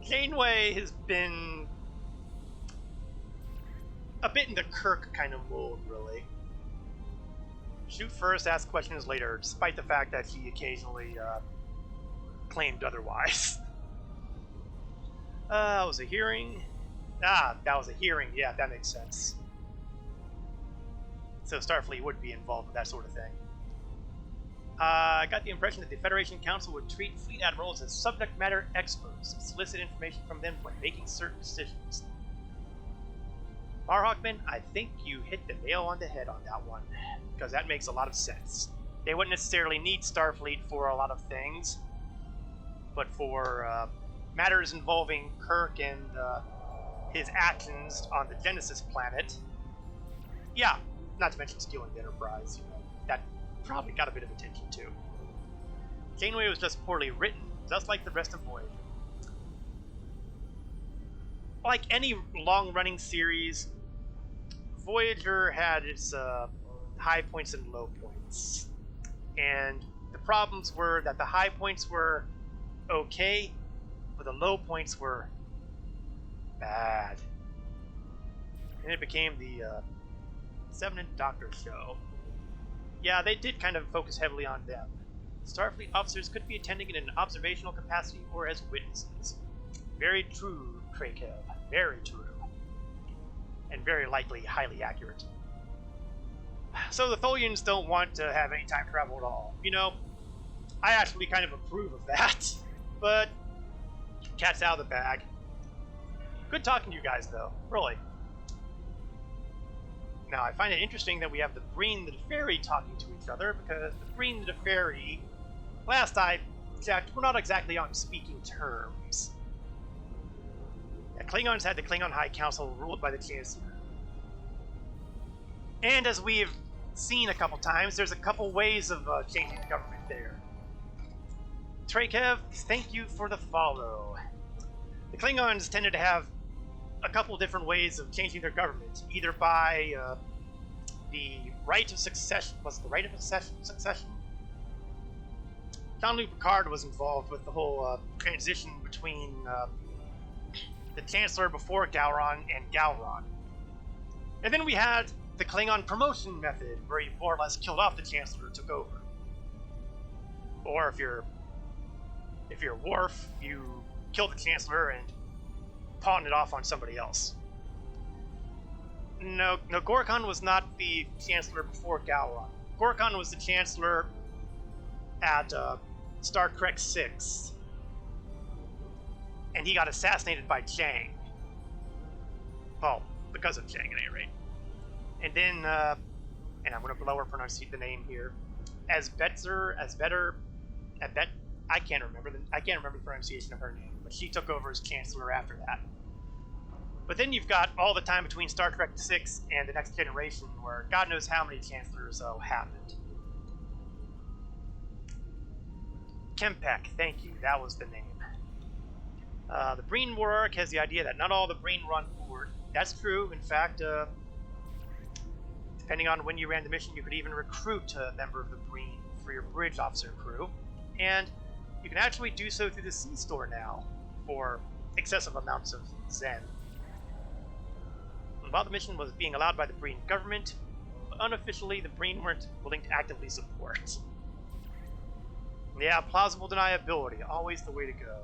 Janeway has been a bit in the Kirk kind of mold, really. Shoot first, ask questions later, despite the fact that he occasionally claimed otherwise. That was a hearing. That was a hearing. Yeah, that makes sense. So Starfleet would be involved with that sort of thing. I got the impression that the Federation Council would treat fleet admirals as subject matter experts and solicit information from them when making certain decisions. Marhawkman, I think you hit the nail on the head on that one, because that makes a lot of sense. They wouldn't necessarily need Starfleet for a lot of things, but for matters involving Kirk and his actions on the Genesis planet, yeah, not to mention stealing the Enterprise, that probably got a bit of attention too. Janeway was just poorly written, just like the rest of Voyager. Like any long-running series, Voyager had its high points and low points. And the problems were that the high points were okay, but the low points were bad. And it became the Seven and Doctor show. Yeah, they did kind of focus heavily on them. Starfleet officers could be attending in an observational capacity or as witnesses. Very true, Krakow. Very true. And very likely highly accurate. So the Tholians don't want to have any time travel at all. I actually kind of approve of that. But cat's out of the bag. Good talking to you guys, though. Really. Now, I find it interesting that we have the Breen and the Fairy talking to each other, because the Breen and the Fairy, last I checked, were not exactly on speaking terms. The Klingons had the Klingon High Council ruled by the Chancellor. And as we've seen a couple times, there's a couple ways of changing the government there. Trakev, thank you for the follow. The Klingons tended to have a couple different ways of changing their government, either by the right of succession. Was it the right of succession? Jean-Luc Picard was involved with the whole transition between the Chancellor before Gowron and Gowron. And then we had the Klingon promotion method, where you more or less killed off the Chancellor and took over. Or if you're Worf, you kill the Chancellor and pawn it off on somebody else. No, Gorkon was not the Chancellor before Gowron. Gorkon was the Chancellor at Star Trek 6. And he got assassinated by Chang. Well, because of Chang at any rate. And then, and I'm going to lower pronounce the name here, I can't remember the pronunciation of her name, but she took over as Chancellor after that. But then you've got all the time between Star Trek 6 and The Next Generation, where God knows how many Chancellors happened. Kempek, thank you, that was the name. The Breen War Arc has the idea that not all the Breen run forward. That's true. In fact, depending on when you ran the mission, you could even recruit a member of the Breen for your bridge officer crew. And you can actually do so through the C-Store now for excessive amounts of Zen. And while the mission was being allowed by the Breen government, but unofficially the Breen weren't willing to actively support. Yeah, plausible deniability, always the way to go.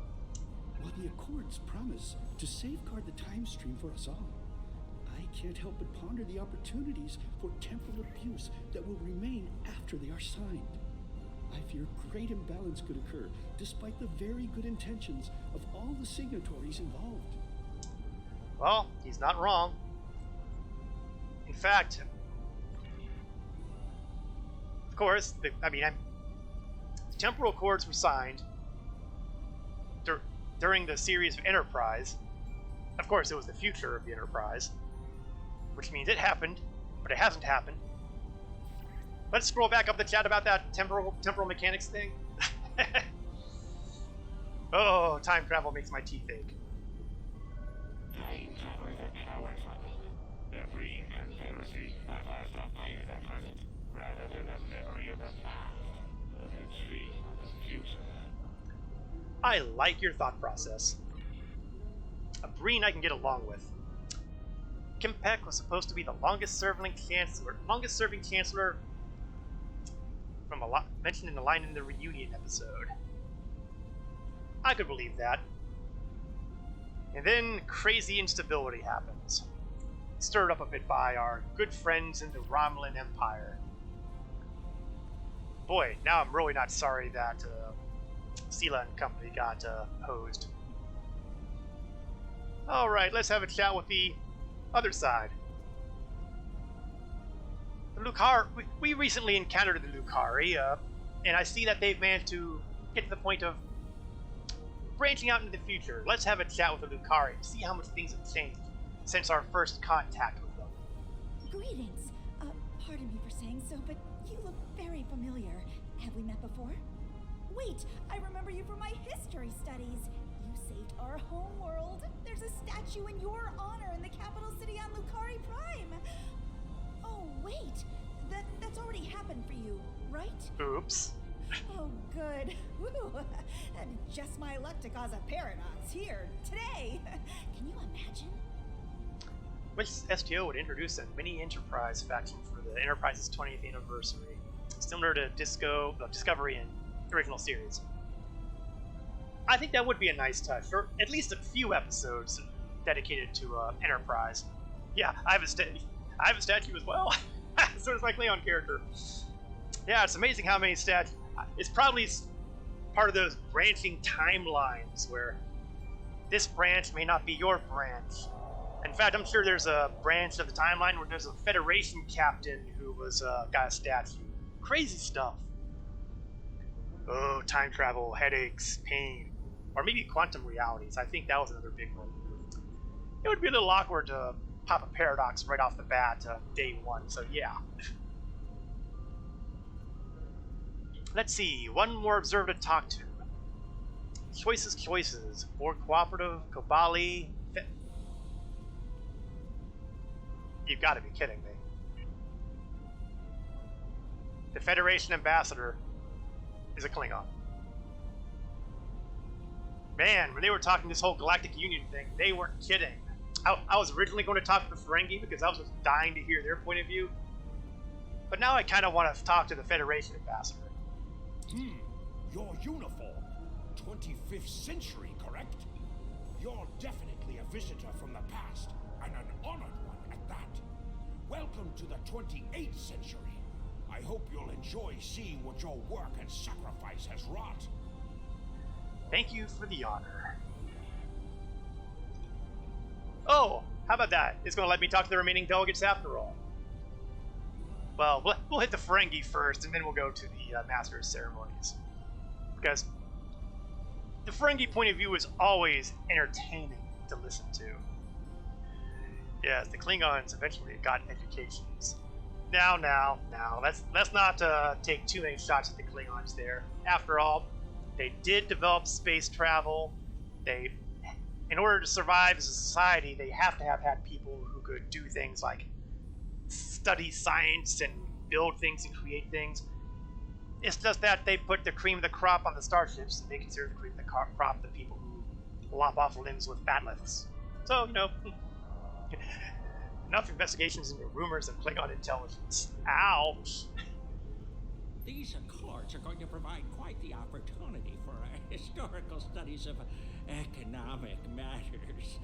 While the Accords promise to safeguard the time stream for us all, I can't help but ponder the opportunities for temporal abuse that will remain after they are signed. I fear great imbalance could occur, despite the very good intentions of all the signatories involved. Well, he's not wrong. In fact, of course, the temporal accords were signed during the series of Enterprise. Of course, it was the future of the Enterprise, which means it happened, but it hasn't happened. Let's scroll back up the chat about that temporal mechanics thing. Oh, time travel makes my teeth ache. Time travel is a powerful. The Breen conspiracy have us updated the present, rather than a memory of the past, a history of the future. I like your thought process. A Breen I can get along with. Kim Peck was supposed to be the longest-serving chancellor from mentioned in the line in the reunion episode. I could believe that. And then crazy instability happens, stirred up a bit by our good friends in the Romulan Empire. Boy, now I'm really not sorry that Sela and company got hosed. Alright, let's have a chat with the other side. The Lucari, we recently encountered the Lucari, and I see that they've managed to get to the point of branching out into the future. Let's have a chat with the Lucari to see how much things have changed since our first contact with them. Greetings. Pardon me for saying so, but you look very familiar. Have we met before? Wait, I remember you from my history studies. You saved our home world. There's a statue in your honor in the capital city on Lucari Prime. Oh, wait. That's already happened for you, right? Oops. Oh, good. Woo. Just my luck to cause a paradox here, today. Can you imagine? Which STO would introduce a mini Enterprise faction for the Enterprise's 20th anniversary, similar to Discovery and original series. I think that would be a nice touch, or at least a few episodes dedicated to Enterprise. Yeah, I have a statue as well. So does my Klingon character. Yeah, it's amazing how many statues. It's probably part of those branching timelines where this branch may not be your branch. In fact, I'm sure there's a branch of the timeline where there's a Federation captain who was got a statue. Crazy stuff. Oh, time travel, headaches, pain, or maybe quantum realities. I think that was another big one. It would be a little awkward to pop a paradox right off the bat, day one. So yeah. Let's see, one more observer to talk to. Choices. More cooperative, Kobali. You've got to be kidding me. The Federation ambassador is a Klingon. Man, when they were talking this whole Galactic Union thing, they weren't kidding. I was originally going to talk to the Ferengi because I was just dying to hear their point of view. But now I kind of want to talk to the Federation ambassador. Your uniform. 25th century, correct? You're definitely a visitor from the past, and an honored one at that. Welcome to the 28th century. I hope you'll enjoy seeing what your work and sacrifice has wrought. Thank you for the honor. Oh, how about that? It's going to let me talk to the remaining delegates after all. Well, we'll hit the Ferengi first, and then we'll go to the Master's ceremonies. Because the Ferengi point of view is always entertaining to listen to. Yes, the Klingons eventually got educations. Now, let's not take too many shots at the Klingons there. After all, they did develop space travel. In order to survive as a society, they have to have had people who could do things like study science and build things and create things. It's just that they put the cream of the crop on the starships, and they consider the cream of the crop the people who lop off limbs with bat lifts. So, Enough investigations into rumors of Klingon intelligence. Ouch. These Accords are going to provide quite the opportunity for historical studies of economic matters.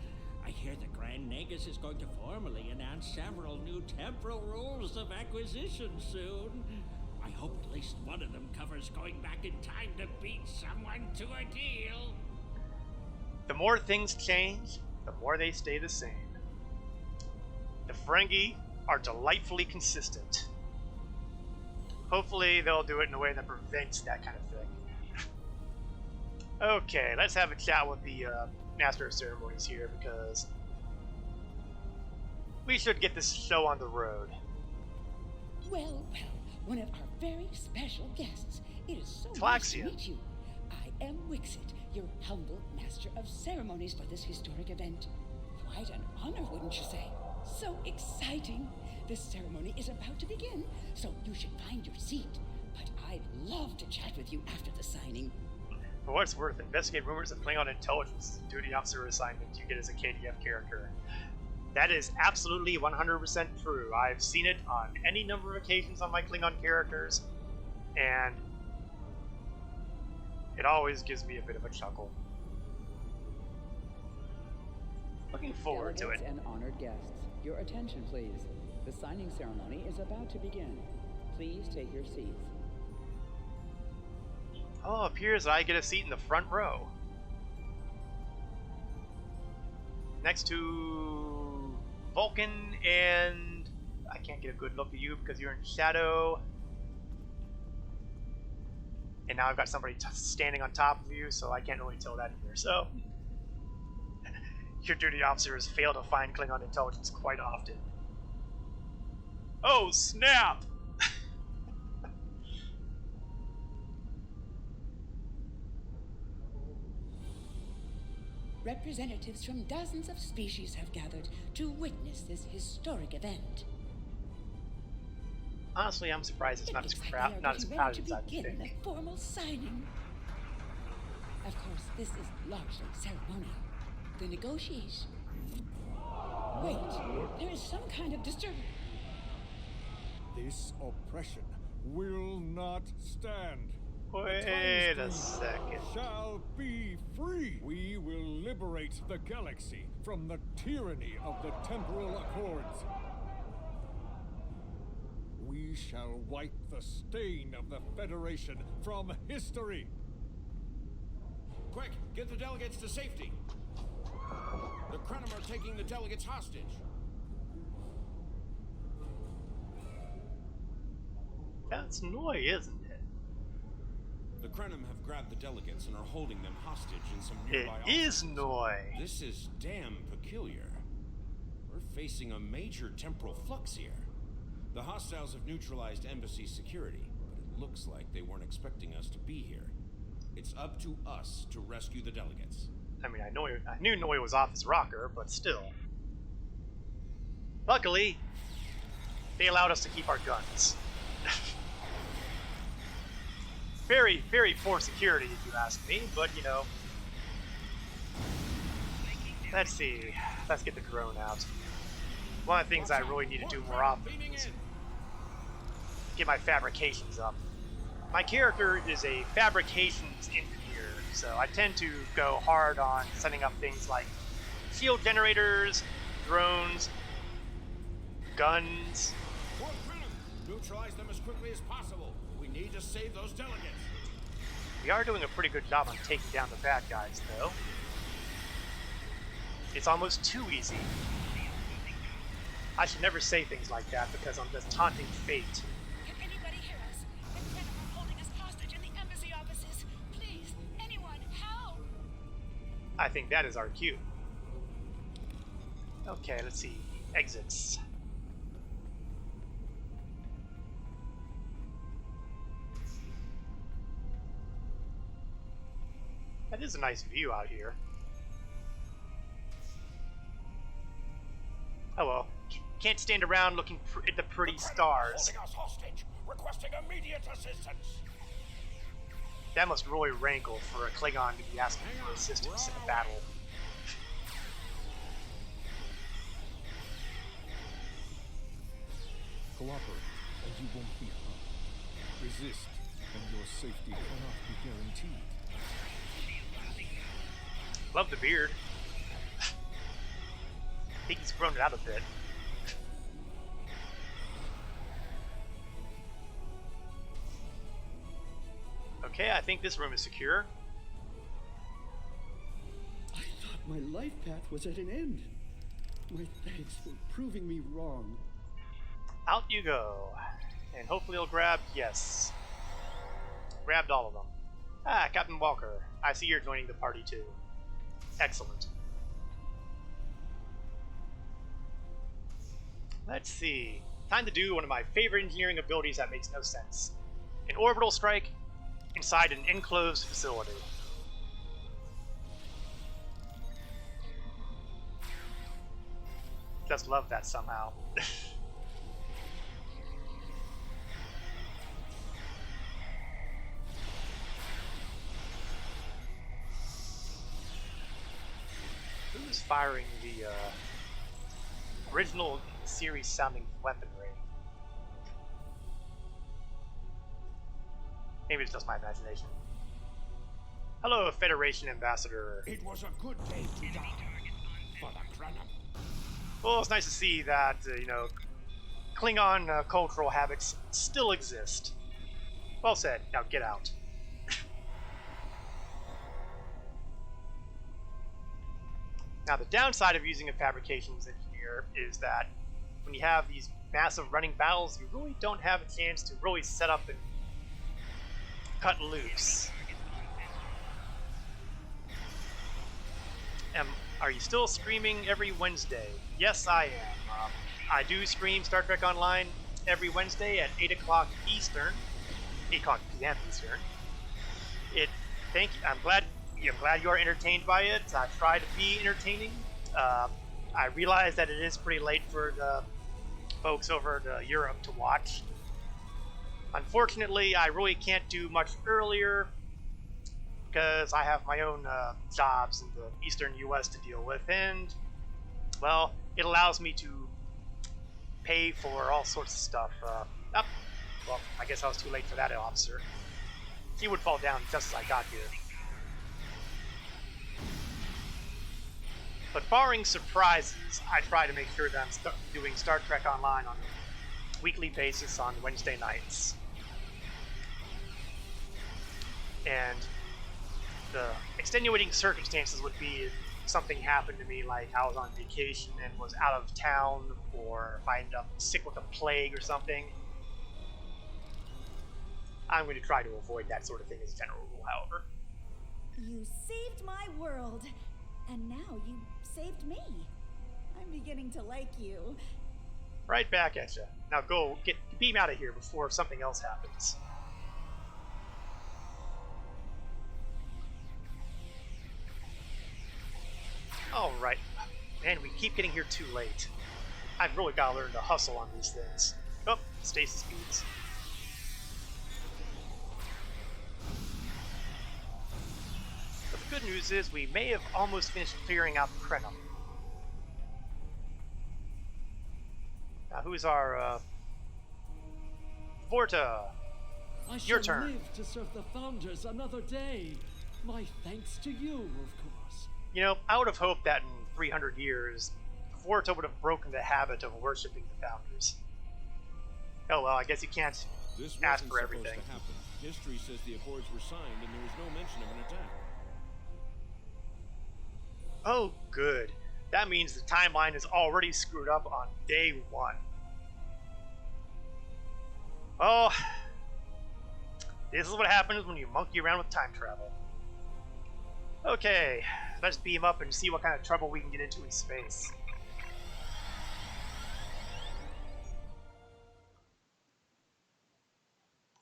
I hear the Grand Nagus is going to formally announce several new temporal rules of acquisition soon. I hope at least one of them covers going back in time to beat someone to a deal. The more things change, the more they stay the same. The Ferengi are delightfully consistent. Hopefully they'll do it in a way that prevents that kind of thing. Okay, let's have a chat with the Master of Ceremonies here, because we should get this show on the road. Well, one of our very special guests. It is so Tlaxian. nice to meet you. I am Wixit, your humble Master of Ceremonies for this historic event. Quite an honor, wouldn't you say? So exciting. The ceremony is about to begin, so you should find your seat. But I'd love to chat with you after the signing. For what it's worth, investigate rumors of Klingon intelligence duty officer assignment you get as a KDF character. That is absolutely 100% true. I've seen it on any number of occasions on my Klingon characters, and it always gives me a bit of a chuckle. Looking forward to it. Delegates and honored guests, your attention please. The signing ceremony is about to begin. Please take your seats. Oh, it appears I get a seat in the front row. Next to Vulcan, and I can't get a good look at you because you're in shadow. And now I've got somebody standing on top of you, so I can't really tell that either. So, your duty officers fail to find Klingon intelligence quite often. Oh, snap! Representatives from dozens of species have gathered to witness this historic event. Honestly, I'm surprised it's not as crowded as I begin think. the formal signing. Of course, this is largely ceremonial. The negotiation. Wait, there is some kind of disturbance. This oppression will not stand. Wait a second. Shall be free. We will liberate the galaxy from the tyranny of the Temporal Accords. We shall wipe the stain of the Federation from history. Quick, get the delegates to safety. The Krenim are taking the delegates hostage. That's Noi, isn't it? The Krenim have grabbed the delegates and are holding them hostage in some nearby It is Noi. This is damn peculiar. We're facing a major temporal flux here. The hostiles have neutralized embassy security, but it looks like they weren't expecting us to be here. It's up to us to rescue the delegates. I mean, I knew Noi was off his rocker, but still. Luckily, they allowed us to keep our guns. Very, very poor security, if you ask me, but you know. Let's see. Let's get the drone out. One of the things I really need to do more often is get my fabrications up. My character is a fabrications engineer, so I tend to go hard on setting up things like shield generators, drones, guns. Neutralize them as quickly as possible. We need to save those delegates. We are doing a pretty good job on taking down the bad guys, though. It's almost too easy. I should never say things like that because I'm just taunting fate. Can anybody hear us? The Krenim are holding us hostage in the embassy offices. Please, anyone, help! I think that is our cue. Okay, let's see. Exits. That is a nice view out here. Oh well. Can't stand around looking at the pretty stars. Holding us hostage, requesting immediate assistance. That must really rankle for a Klingon to be asking for assistance in a battle. Cooperate, and you won't be harmed. Resist, and your safety cannot be guaranteed. Love the beard. I think he's grown it out a bit. Okay, I think this room is secure. I thought my life path was at an end. My thanks for proving me wrong. Out you go. And hopefully he'll grab, yes. Grabbed all of them. Ah, Captain Walker. I see you're joining the party too. Excellent. Let's see. Time to do one of my favorite engineering abilities that makes no sense. An orbital strike inside an enclosed facility. Just love that somehow. Who's firing the original series sounding weaponry? Maybe it's just my imagination. Hello, Federation Ambassador. It was a good day to die for the Crown. Well, it's nice to see that, Klingon cultural habits still exist. Well said. Now get out. Now, the downside of using a fabrications engineer is that when you have these massive running battles, you really don't have a chance to really set up and cut loose. Are you still streaming every Wednesday? Yes, I am. I do stream Star Trek Online every Wednesday at 8 o'clock Eastern, 8 o'clock p.m. Eastern. I'm glad you are entertained by it. I try to be entertaining. I realize that it is pretty late for the folks over to Europe to watch. Unfortunately, I really can't do much earlier because I have my own jobs in the eastern U.S. to deal with, and, well, it allows me to pay for all sorts of stuff. Well, I guess I was too late for that officer. He would fall down just as I got here. But barring surprises, I try to make sure that I'm doing Star Trek Online on a weekly basis on Wednesday nights. And the extenuating circumstances would be if something happened to me, like I was on vacation and was out of town, or if I ended up sick with a plague or something. I'm going to try to avoid that sort of thing as a general rule, however. You saved my world, and now you saved me. I'm beginning to like you. Right back at you. Now go, beam out of here before something else happens. Alright. Man, we keep getting here too late. I've really got to learn to hustle on these things. Oh, stasis speeds. But the good news is we may have almost finished clearing out the Krenum. Now, who's our, Vorta? Your turn. I shall live to serve the Founders another day. My thanks to you, of course. You know, I would have hoped that in 300 years, Vorta would have broken the habit of worshipping the Founders. Oh well, I guess you can't ask for everything. This wasn't supposed to happen. History says the Accords were signed and there was no mention of an attack. Oh, good. That means the timeline is already screwed up on day one. Oh, this is what happens when you monkey around with time travel. Okay, let's beam up and see what kind of trouble we can get into in space.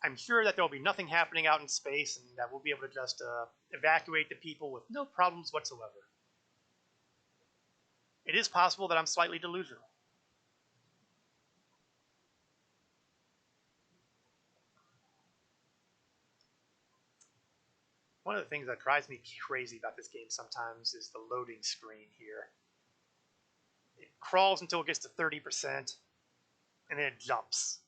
I'm sure that there will be nothing happening out in space and that we'll be able to just evacuate the people with no problems whatsoever. It is possible that I'm slightly delusional. One of the things that drives me crazy about this game sometimes is the loading screen here. It crawls until it gets to 30%, and then it jumps.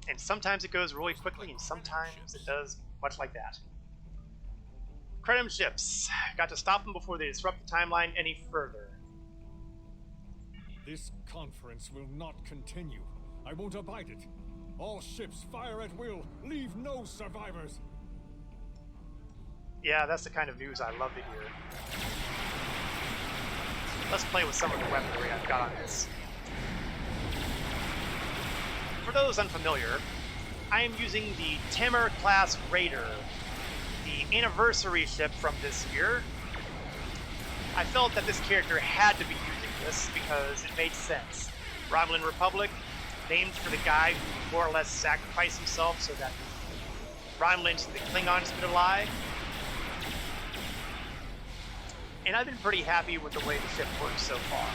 And sometimes it goes really quickly, and sometimes it does much like that. Krenim ships. Got to stop them before they disrupt the timeline any further. This conference will not continue. I won't abide it. All ships fire at will. Leave no survivors. Yeah, that's the kind of news I love to hear. Let's play with some of the weaponry I've got on this. For those unfamiliar, I am using the Temporal class Raider, the anniversary ship from this year. I felt that this character had to be using this because it made sense. Romulan Republic, named for the guy who more or less sacrificed himself so that Romulans and the Klingons could alive. And I've been pretty happy with the way the ship works so far.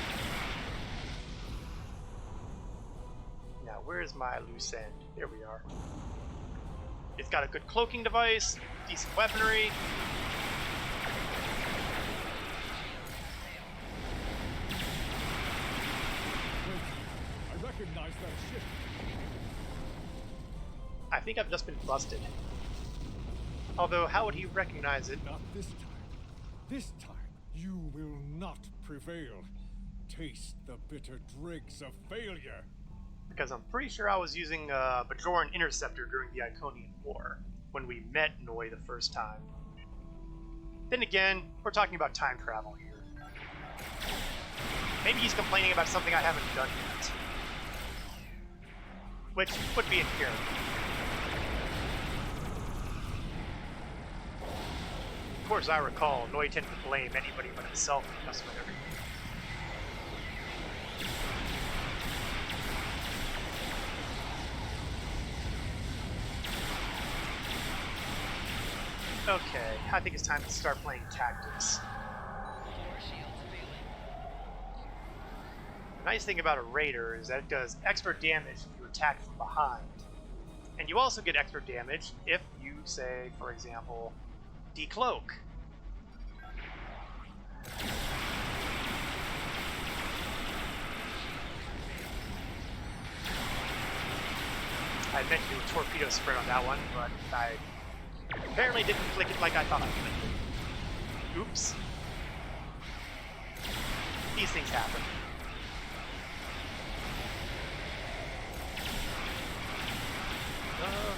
Now, where's my loose end? There we are. It's got a good cloaking device, decent weaponry. I recognize that ship. I think I've just been busted. Although, how would he recognize it? Not this time. This time, you will not prevail. Taste the bitter dregs of failure. Because I'm pretty sure I was using a Bajoran Interceptor during the Iconian War, when we met Noi the first time. Then again, we're talking about time travel here. Maybe he's complaining about something I haven't done yet. Which would be in character. Of course, I recall, Noi tended to blame anybody but himself for messing with everything. Okay, I think it's time to start playing tactics. The nice thing about a Raider is that it does extra damage if you attack from behind. And you also get extra damage if you, say, for example, decloak. I meant to do a torpedo spread on that one, but I apparently didn't flick it like I thought I would. Oops. These things happen.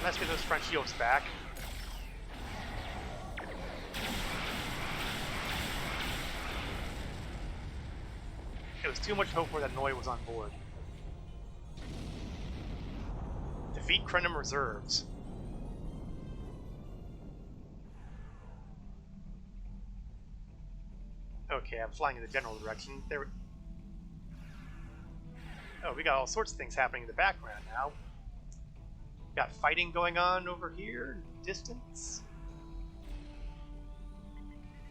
Let's get those front shields back. It was too much hope for that Noi was on board. Defeat Krenim reserves. Okay, I'm flying in the general direction. There. Oh, we got all sorts of things happening in the background now. Got fighting going on over here, distance.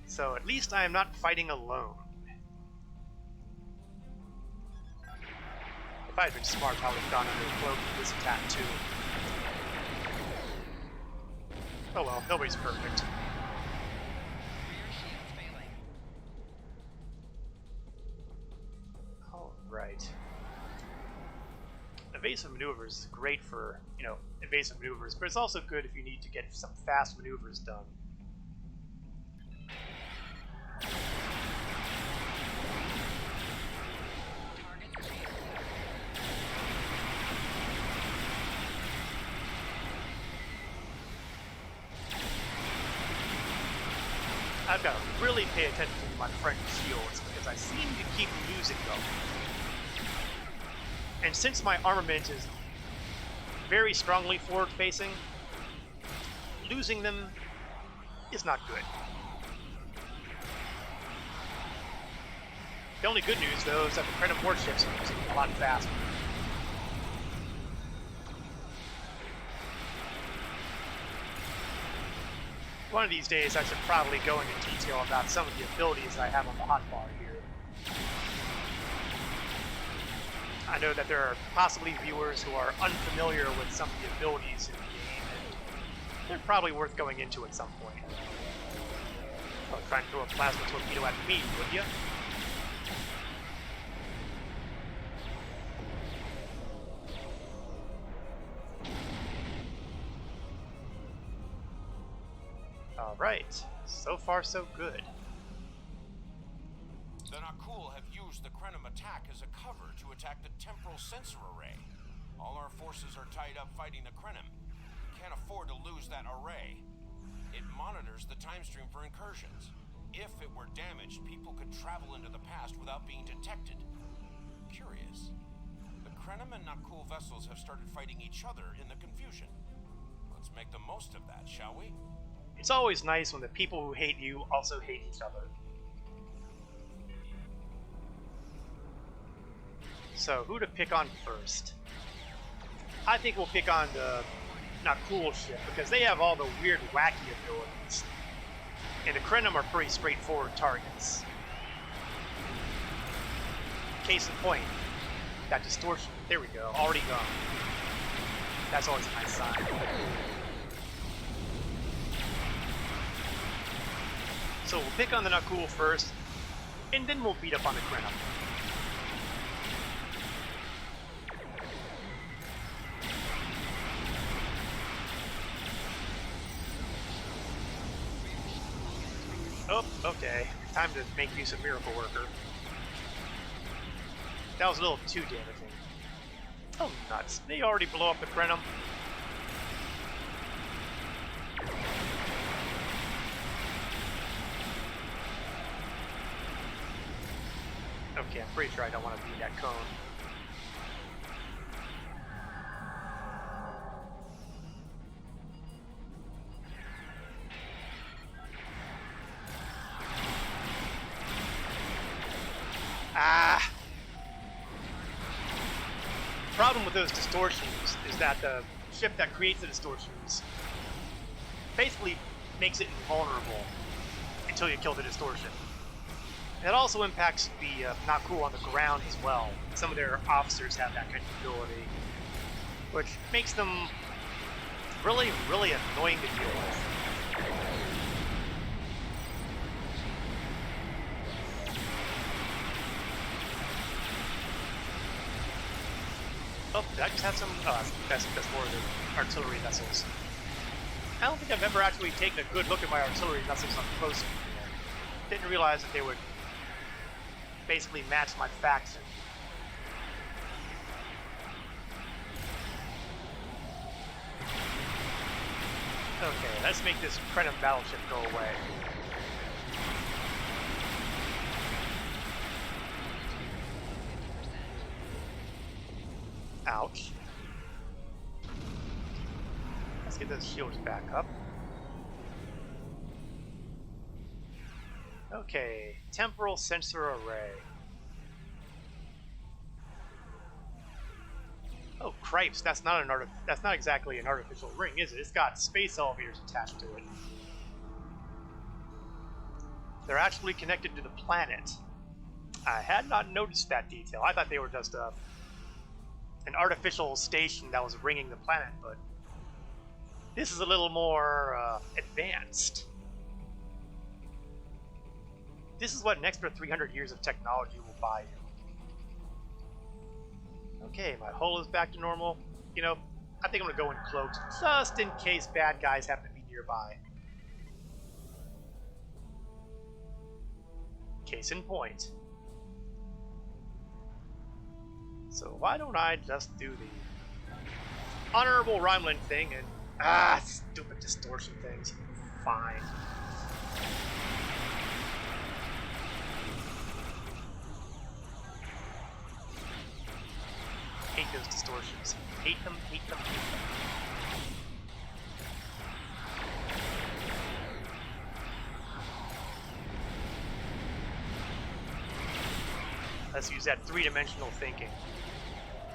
So at least I am not fighting alone. If I had been smart, I would have gone under the cloak for this attack too. Oh well, nobody's perfect. Alright. Evasive maneuvers is great for, evasive maneuvers, but it's also good if you need to get some fast maneuvers done. I've got to really pay attention to my French shields because I seem to keep losing them. And since my armament is very strongly forward-facing, losing them is not good. The only good news, though, is that the Krenim warships are using a lot faster. One of these days, I should probably go into detail about some of the abilities I have on the hotbar here. I know that there are possibly viewers who are unfamiliar with some of the abilities in the game, and they're probably worth going into at some point. Oh, try and throw a plasma torpedo at me, would you? Alright, so far so good. The Nakul have used the Krenim attack as a cover to attack the temporal sensor array. All our forces are tied up fighting the Krenim. We can't afford to lose that array. It monitors the time stream for incursions. If it were damaged, people could travel into the past without being detected. Curious. The Krenim and Nakul vessels have started fighting each other in the confusion. Let's make the most of that, shall we? It's always nice when the people who hate you also hate each other. So, who to pick on first? I think we'll pick on the Nakul ship, because they have all the weird, wacky abilities. And the Krenim are pretty straightforward targets. Case in point, that distortion. There we go, already gone. That's always a nice sign. So we'll pick on the Nakul first, and then we'll beat up on the Krenim. Oh, okay. Time to make use of Miracle Worker. That was a little too damaging. Oh, nuts. They already blow up the Krenim. Okay, I'm pretty sure I don't want to beat that cone. Ah! The problem with those distortions is that the ship that creates the distortions basically makes it invulnerable until you kill the distortion. And it also impacts the Nakul on the ground as well. Some of their officers have that kind of ability, which makes them really, really annoying to deal with. Oh, did I just have some? That's more of the artillery vessels. I don't think I've ever actually taken a good look at my artillery vessels up close before. Didn't realize that they would basically match my faction. Okay, let's make this Krenim battleship go away. Ouch. Let's get those shields back up. Okay, temporal sensor array. Oh, cripes! That's not exactly an artificial ring, is it? It's got space elevators attached to it. They're actually connected to the planet. I had not noticed that detail. I thought they were just an artificial station that was ringing the planet, but this is a little more advanced. This is what an extra 300 years of technology will buy you. Okay, my hull is back to normal. You know, I think I'm gonna go in cloaked, just in case bad guys happen to be nearby. Case in point. So why don't I just do the honorable Rhineland thing and stupid distortion things. Fine. Hate those distortions. Hate them, hate them, hate them. Let's use that three-dimensional thinking.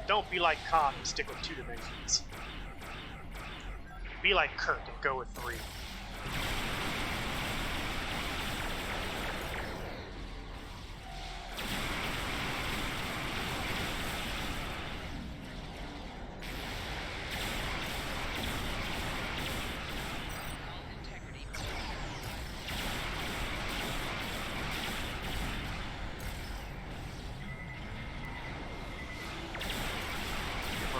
Don't be like Khan and stick with 2 dimensions. Be like Kurt and go with 3.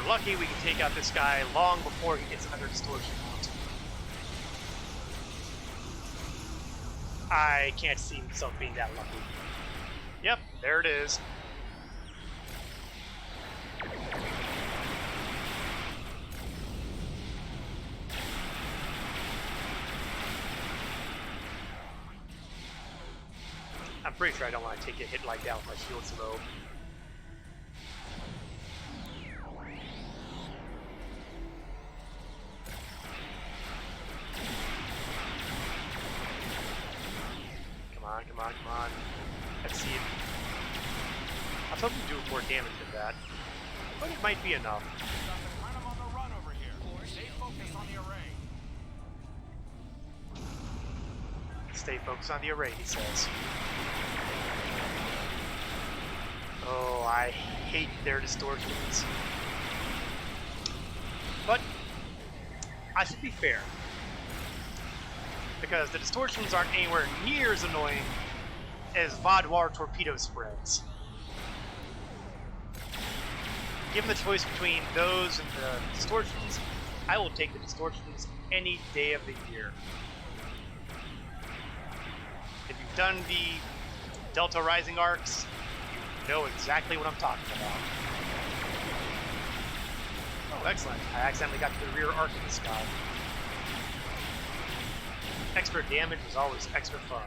Lucky we can take out this guy long before he gets another distortion out. I can't see myself being that lucky. Yep, there it is. I'm pretty sure I don't want to take a hit like that with my shield's low. Come on. Let's see it. I was hoping to do more damage than that, but it might be enough. On the run over here. Stay focused on the array. Stay focused on the array, he says. Oh, I hate their distortions. But I should be fair, because the distortions aren't anywhere near as annoying as Vodwar torpedo spreads. Given the choice between those and the distortions, I will take the distortions any day of the year. If you've done the Delta Rising arcs, you know exactly what I'm talking about. Oh, excellent. I accidentally got to the rear arc of the sky. Extra damage is always extra fun.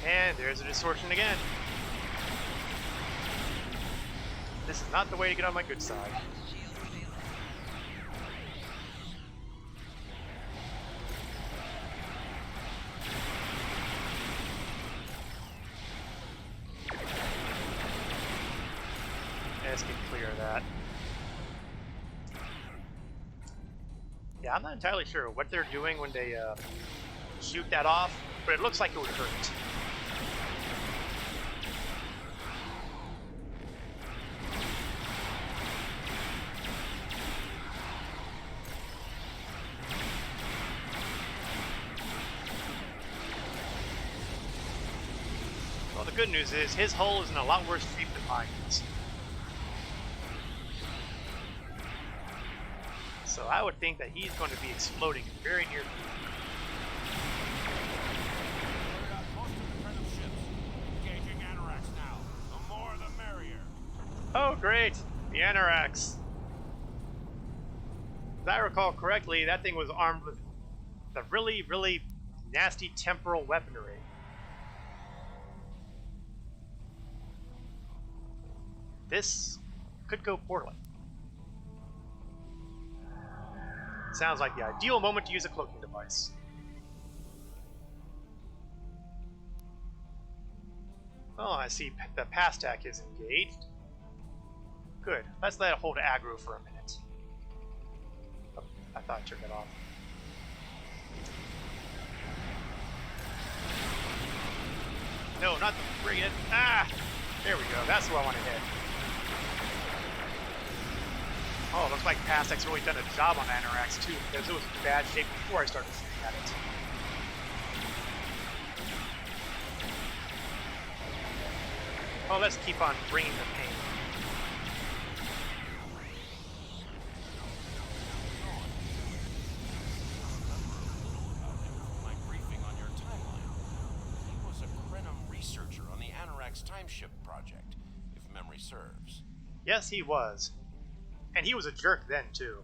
And there's a distortion again. This is not the way to get on my good side. Let's get clear of that. Yeah, I'm not entirely sure what they're doing when they shoot that off, but it looks like it would hurt. Well, the good news is his hull is in a lot worse shape than mine is. So I would think that he's going to be exploding very near the Oh, great! The Anorax. If I recall correctly, that thing was armed with the really, really nasty temporal weaponry. This could go poorly. Sounds like the ideal moment to use a cloaking device. Oh, I see the Pastac is engaged. Good. Let's let it hold aggro for a minute. Oh, I thought I turned it off. No, not the frigate. Ah! There we go. That's what I want to hit. Oh, looks like Pastac's really done a job on Anorax too, because it was in bad shape before I started shooting at it. Oh, let's keep on bringing the pain. My briefing on your timeline. He was a Krenim researcher on the Anorax timeship project, if memory serves. Yes, he was. And he was a jerk then, too.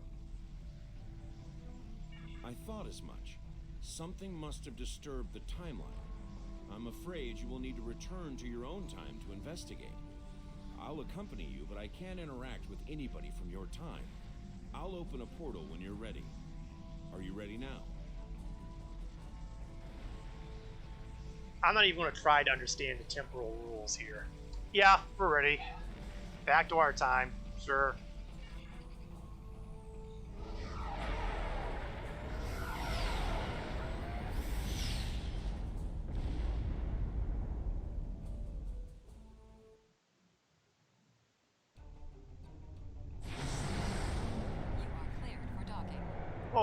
I thought as much. Something must have disturbed the timeline. I'm afraid you will need to return to your own time to investigate. I'll accompany you, but I can't interact with anybody from your time. I'll open a portal when you're ready. Are you ready now? I'm not even going to try to understand the temporal rules here. Yeah, we're ready. Back to our time. Sure.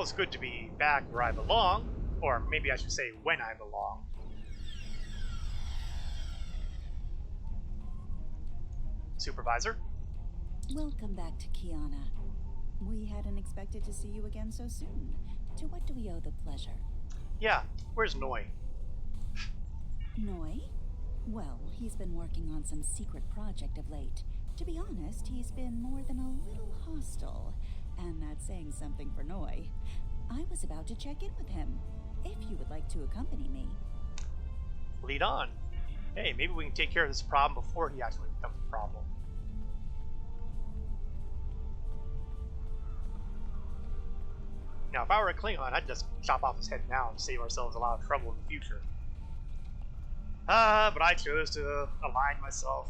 Well, it's good to be back where I belong, or maybe I should say when I belong. Supervisor? Welcome back to Kiana. We hadn't expected to see you again so soon. To what do we owe the pleasure? Yeah, where's Noi? Noi? Well, he's been working on some secret project of late. To be honest, he's been more than a little hostile. And that's saying something for Noi. I was about to check in with him, if you would like to accompany me. Lead on. Hey, maybe we can take care of this problem before he actually becomes a problem. Now, if I were a Klingon, I'd just chop off his head now and save ourselves a lot of trouble in the future. But I chose to align myself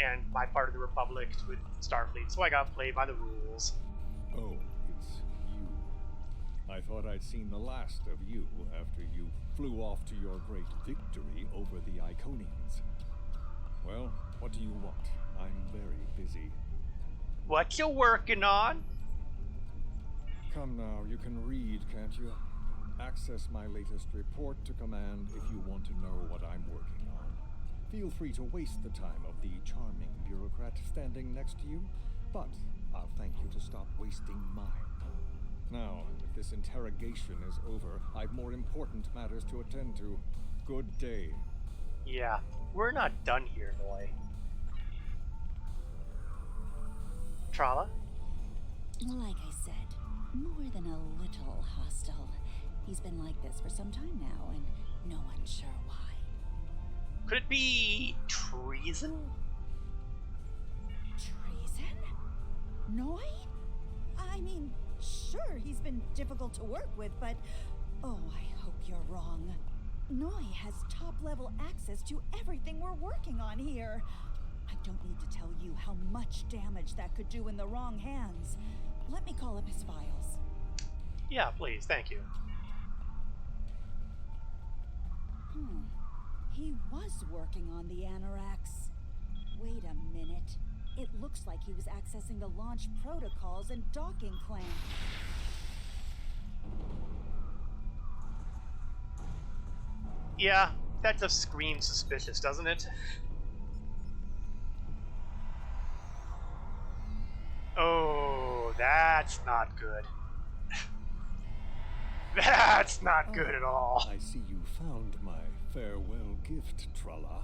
and my part of the Republic with Starfleet, so I got played by the rules. Oh, it's you. I thought I'd seen the last of you after you flew off to your great victory over the Iconians. Well, what do you want? I'm very busy. What you working on? Come now, you can read, can't you? Access my latest report to command if you want to know what I'm working on. Feel free to waste the time of the charming bureaucrat standing next to you, but I'll thank you to stop wasting mine. Now, if this interrogation is over, I've more important matters to attend to. Good day. Yeah, we're not done here, Noi. Trala? Like I said, more than a little hostile. He's been like this for some time now, and no one's sure why. Could it be treason? Treason? Noi? I mean, sure, he's been difficult to work with, but... Oh, I hope you're wrong. Noi has top-level access to everything we're working on here. I don't need to tell you how much damage that could do in the wrong hands. Let me call up his files. Yeah, please, thank you. He was working on the Anoraks. Wait a minute. It looks like he was accessing the launch protocols and docking clamp. Yeah, that just screams suspicious, doesn't it? Oh, that's not good. That's not good at all. I see you found my farewell gift, Tralla.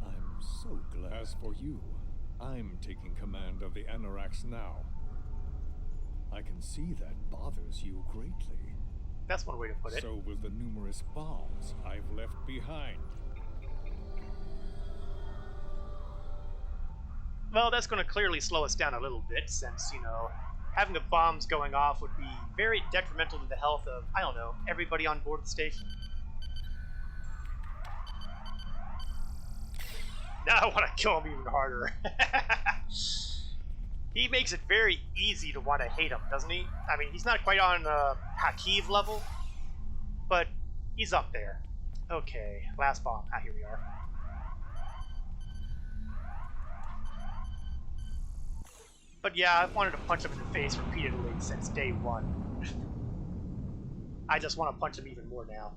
I'm so glad. As for you, I'm taking command of the Anoraks now. I can see that bothers you greatly. That's one way to put it. So will the numerous bombs I've left behind. Well, that's going to clearly slow us down a little bit, since, you know, having the bombs going off would be very detrimental to the health of, I don't know, everybody on board the station. Now I want to kill him even harder. He makes it very easy to want to hate him, doesn't he? I mean, he's not quite on Hakiv level, but he's up there. Okay, last bomb. Ah, here we are. But yeah, I've wanted to punch him in the face repeatedly since day one. I just want to punch him even more now.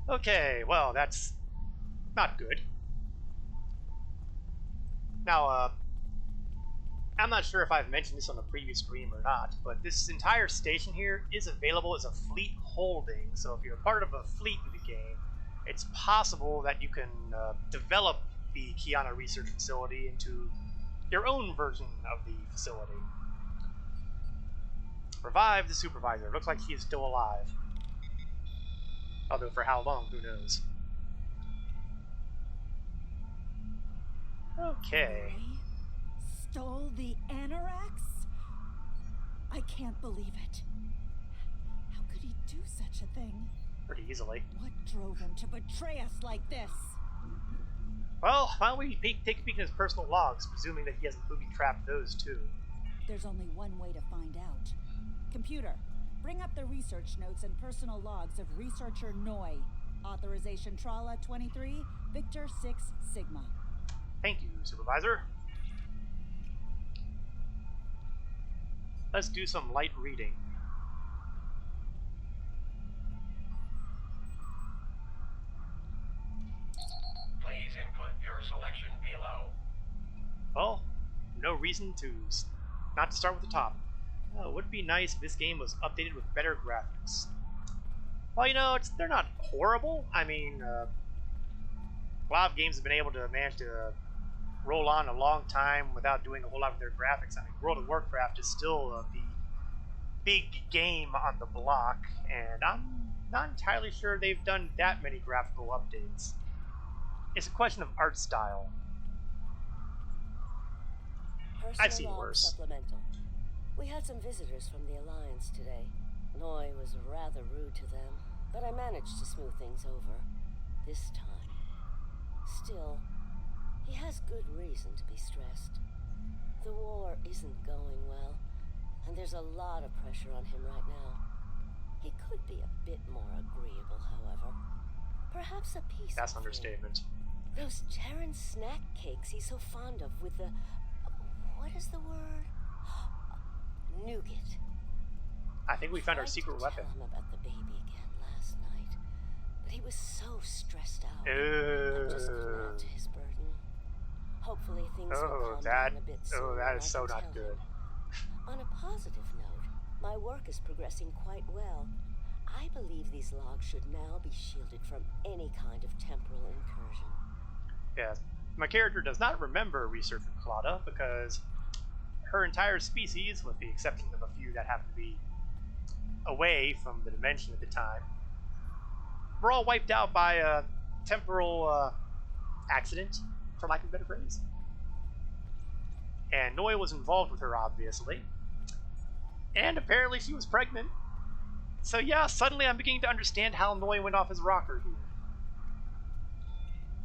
Okay, well, that's not good. Now, I'm not sure if I've mentioned this on the previous stream or not, but this entire station here is available as a fleet holding, so if you're part of a fleet in the game, it's possible that you can develop the Kiana Research Facility into your own version of the facility. Revive the supervisor. Looks like he is still alive. Although for how long, who knows. Okay. Stole the Anoraks? I can't believe it. How could he do such a thing? Pretty easily. What drove him to betray us like this? Well, why don't we take a peek in his personal logs, presuming that he hasn't booby-trapped those too. There's only one way to find out. Computer, bring up the research notes and personal logs of researcher Noi. Authorization Tralla 23, Victor 6 Sigma. Thank you, Supervisor. let's do some light reading. Please input your selection below. Well, no reason to not to start with the top. Oh, it would be nice if this game was updated with better graphics. Well, you know, they're not horrible. I mean, a lot of games have been able to manage to roll on a long time without doing a whole lot of their graphics. I mean, World of Warcraft is still the big game on the block, and I'm not entirely sure they've done that many graphical updates. It's a question of art style. I've seen worse. Supplemental. We had some visitors from the Alliance today. Noi was rather rude to them, but I managed to smooth things over. This time. Still, he has good reason to be stressed. The war isn't going well, and there's a lot of pressure on him right now. He could be a bit more agreeable, however. Perhaps a piece That's of an understatement. those Terran snack cakes he's so fond of with the... what is the word? Nougat. I think we found our secret weapon. Tell him about the baby again last night, but he was so stressed out. I just couldn't add to his burden. Hopefully things will calm down a bit soon. Oh, that is so not good. On a positive note, my work is progressing quite well. I believe these logs should now be shielded from any kind of temporal incursion. Yes, my character does not remember research from Claudia because her entire species, with the exception of a few that happen to be away from the dimension at the time, were all wiped out by a temporal accident, for lack of a better phrase. And Noi was involved with her, obviously. And apparently she was pregnant. So yeah, suddenly I'm beginning to understand how Noi went off his rocker here.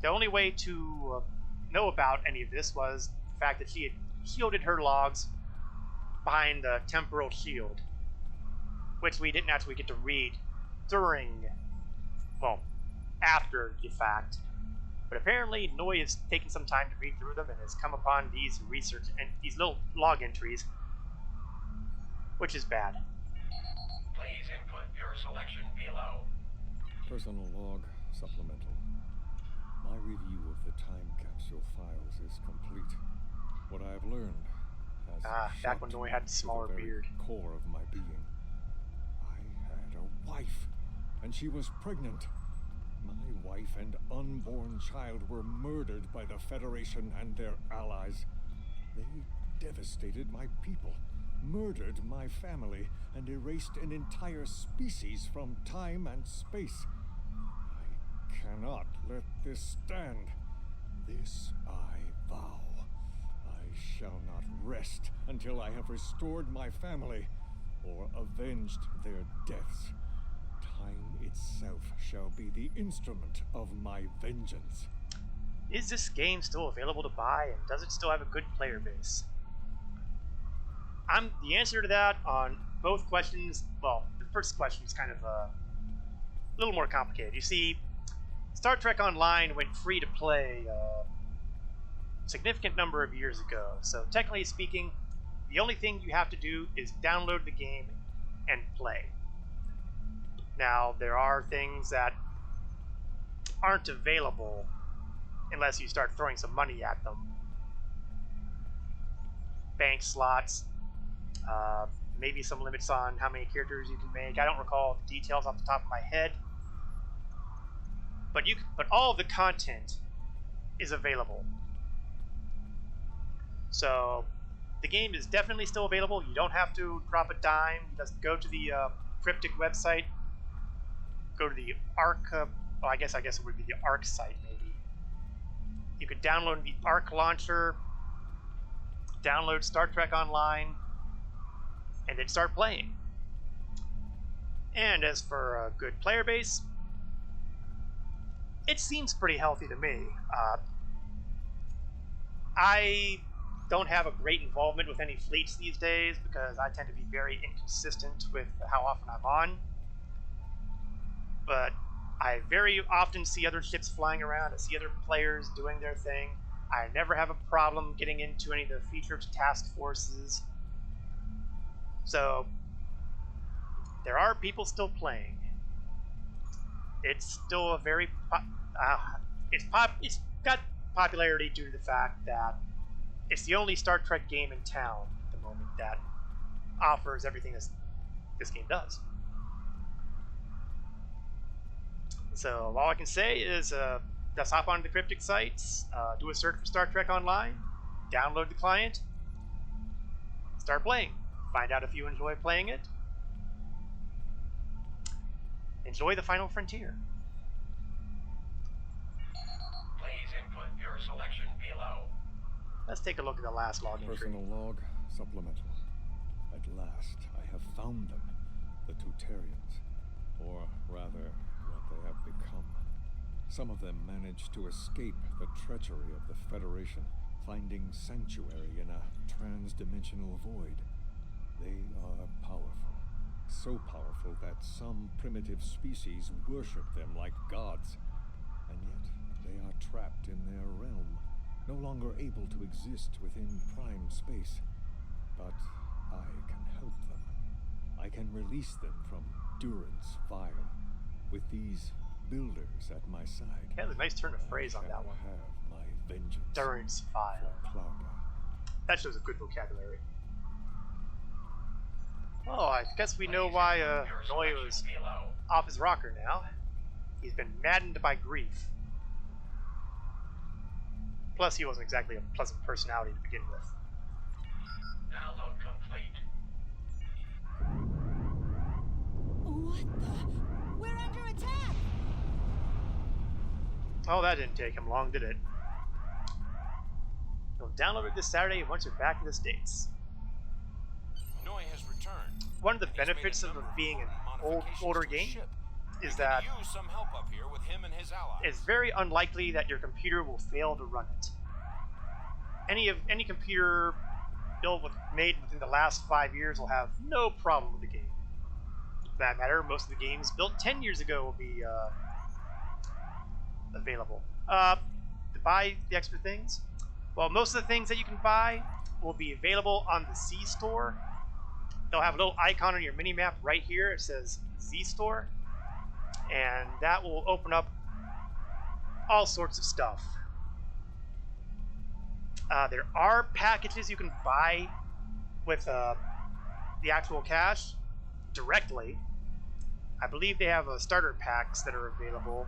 The only way to know about any of this was the fact that she had shielded her logs behind the temporal shield, which we didn't actually get to read during, well, after the fact. But apparently Noi has taken some time to read through them and has come upon these research and these little log entries, which is bad. Please input your selection below. Personal log supplemental. My review of the time capsule files is complete. What I have learned has back when Noi had the smaller beard. Core of my being. I had a wife, and she was pregnant. My wife and unborn child were murdered by the Federation and their allies. They devastated my people, murdered my family, and erased an entire species from time and space. I cannot let this stand. This I vow. I shall not rest until I have restored my family or avenged their deaths. Time itself shall be the instrument of my vengeance. Is this game still available to buy, and does it still have a good player base? The answer to that on both questions, well, the first question is kind of a little more complicated. You see, Star Trek Online went free to play a significant number of years ago, so technically speaking, the only thing you have to do is download the game and play. Now, there are things that aren't available unless you start throwing some money at them. Bank slots, maybe some limits on how many characters you can make. I don't recall the details off the top of my head. But all of the content is available. So the game is definitely still available. You don't have to drop a dime. Just go to the Cryptic website. Go to the ARC. Well, I guess it would be the ARC site, maybe. You could download the ARC launcher, download Star Trek Online, and then start playing. And as for a good player base, it seems pretty healthy to me. I don't have a great involvement with any fleets these days because I tend to be very inconsistent with how often I'm on. But I very often see other ships flying around. I see other players doing their thing. I never have a problem getting into any of the featured task forces. So there are people still playing. It's still a very it's got popularity due to the fact that it's the only Star Trek game in town at the moment that offers everything this game does. So all I can say is just hop onto the Cryptic sites, do a search for Star Trek Online, download the client, start playing. Find out if you enjoy playing it. Enjoy the final frontier. Please input your selection below. Let's take a look at the last log entry. Personal log, supplemental. At last, I have found them, the Tutarians. Or rather, what they have become. Some of them managed to escape the treachery of the Federation, finding sanctuary in a trans-dimensional void. They are powerful. So powerful that some primitive species worship them like gods. And yet, they are trapped in their realm, no longer able to exist within prime space. But I can help them. I can release them from Duran's fire. With these builders at my side. Yeah, there's a nice turn of phrase on that one. Have my vengeance. Duran's fire. That shows a good vocabulary. Oh, I guess we know why Noi was off his rocker now. He's been maddened by grief. Plus, he wasn't exactly a pleasant personality to begin with. Download complete. What the? We're under attack! Oh, that didn't take him long, did it? You'll download it this Saturday once you're back in the States. Noi has returned. One of the benefits of being an older game is that some help up here with him and his allies. it's very unlikely that your computer will fail to run it. Any computer made within the last 5 years will have no problem with the game. For that matter, most of the games built 10 years ago will be available. To buy the extra things, well, most of the things that you can buy will be available on the Z Store. They'll have a little icon on your mini-map right here. It says Z Store. And that will open up all sorts of stuff. There are packages you can buy with the actual cash directly. I believe they have starter packs that are available.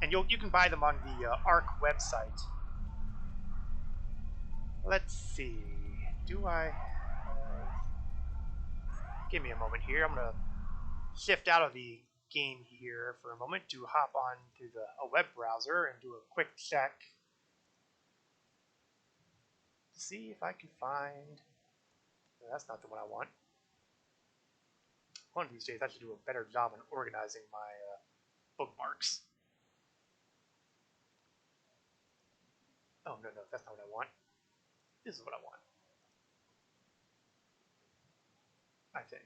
And you can buy them on the ARC website. Let's see. Do I... give me a moment here. I'm going to shift out of the game here for a moment to hop on to a web browser and do a quick check. See if I can find... No, that's not the one I want. One of these days I should do a better job on organizing my bookmarks. Oh, no, that's not what I want. This is what I want. I think.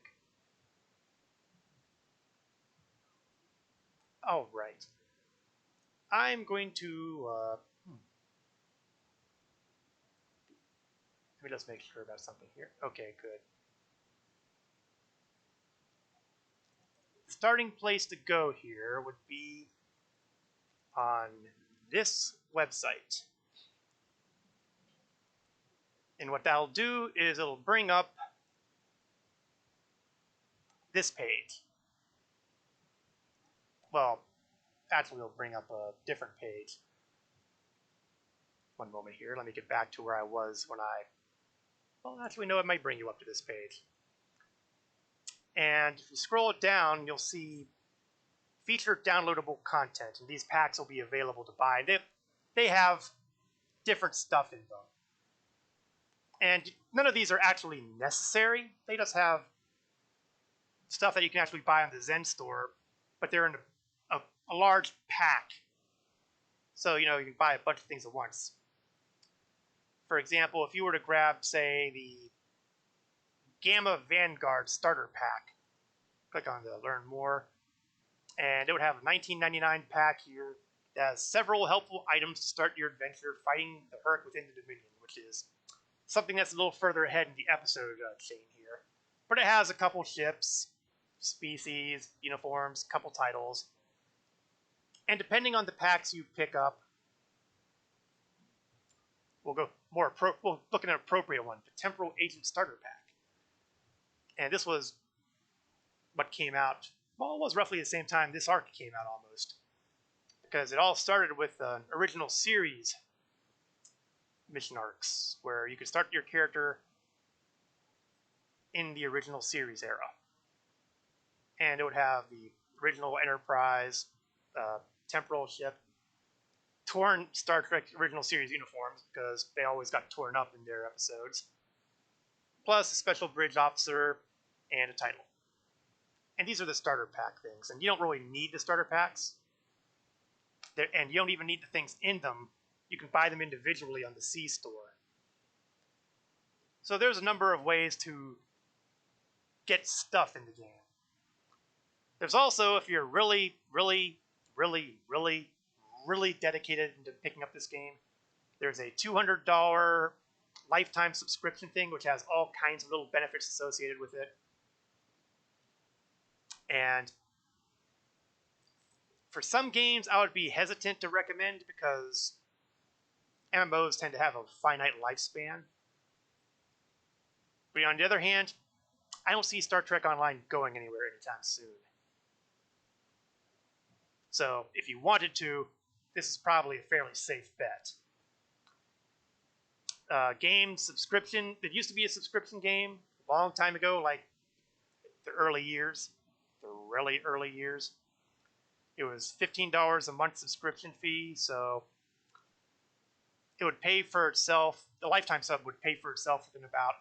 All right. I'm going to... Let me just make sure about something here. Okay, good. The starting place to go here would be on this website. And what that'll do is it'll bring up this page. Well, actually it'll bring up a different page. One moment here. Let me get back to where I was when I... Well, actually, no, it might bring you up to this page. And if you scroll it down, you'll see featured downloadable content. And these packs will be available to buy. They have different stuff in them. And none of these are actually necessary. They just have stuff that you can actually buy on the Zen store, but they're in a large pack. So, you can buy a bunch of things at once. For example, if you were to grab, say, the Gamma Vanguard starter pack, click on the Learn More, and it would have a $19.99 pack here that has several helpful items to start your adventure fighting the Hurk within the Dominion, which is something that's a little further ahead in the episode chain here. But it has a couple ships, species, uniforms, couple titles. And depending on the packs you pick up, we'll look at an appropriate one, the Temporal Agent Starter Pack. And this was what came out, well, it was roughly the same time this arc came out almost. Because it all started with an original series mission arcs, where you could start your character in the original series era. And it would have the original Enterprise, Temporal ship, torn Star Trek original series uniforms, because they always got torn up in their episodes, plus a special bridge officer and a title. And these are the starter pack things, and you don't really need the starter packs, and you don't even need the things in them. You can buy them individually on the C store. So there's a number of ways to get stuff in the game. There's also, if you're really, really, really, really, really dedicated into picking up this game, there's a $200 lifetime subscription thing, which has all kinds of little benefits associated with it. And for some games, I would be hesitant to recommend because MMOs tend to have a finite lifespan. But on the other hand, I don't see Star Trek Online going anywhere anytime soon. So if you wanted to, this is probably a fairly safe bet. Game subscription, it used to be a subscription game a long time ago, like the early years, the really early years. It was $15 a month subscription fee, so it would pay for itself. The lifetime sub would pay for itself within about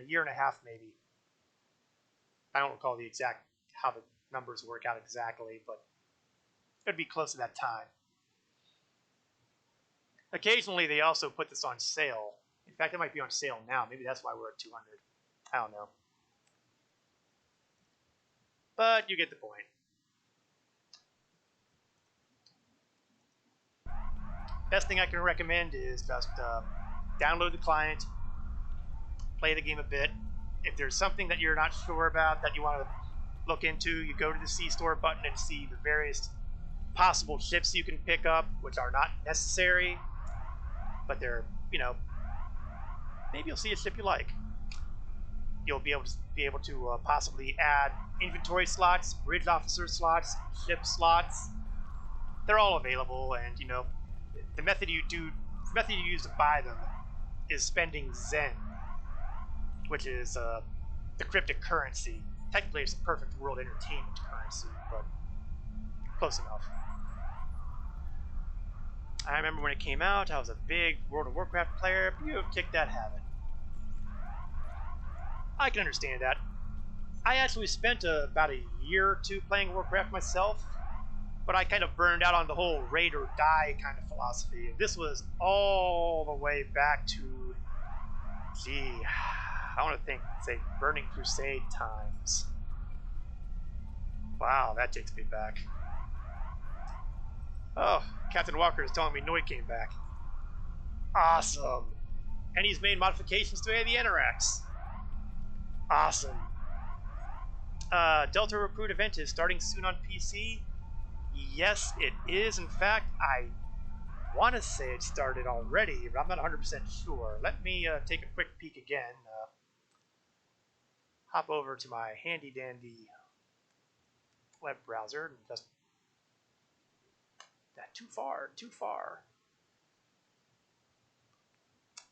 a year and a half, maybe. I don't recall the exact how the numbers work out exactly, but it'd be close to that time. Occasionally, they also put this on sale. In fact, it might be on sale now. Maybe that's why we're at $200. I don't know. But you get the point. Best thing I can recommend is just download the client, play the game a bit. If there's something that you're not sure about that you want to look into, you go to the C Store button and see the various possible ships you can pick up, which are not necessary, but they're, maybe you'll see a ship you like. You'll be able to possibly add inventory slots, bridge officer slots, ship slots. They're all available, and the method you use to buy them is spending Zen, which is the cryptic currency. Technically, it's a perfect world entertainment currency, but close enough. I remember when it came out, I was a big World of Warcraft player, but you have kicked that habit. I can understand that. I actually spent about a year or two playing Warcraft myself, but I kind of burned out on the whole raid or die kind of philosophy. This was all the way back to, I want to say Burning Crusade times. Wow, that takes me back. Oh, Captain Walker is telling me Noy came back. Awesome. And he's made modifications to the Enterx. Awesome. Delta Recruit event is starting soon on PC. Yes, it is. In fact, I want to say it started already, but I'm not 100% sure. Let me take a quick peek again. Hop over to my handy-dandy web browser and just... Too far.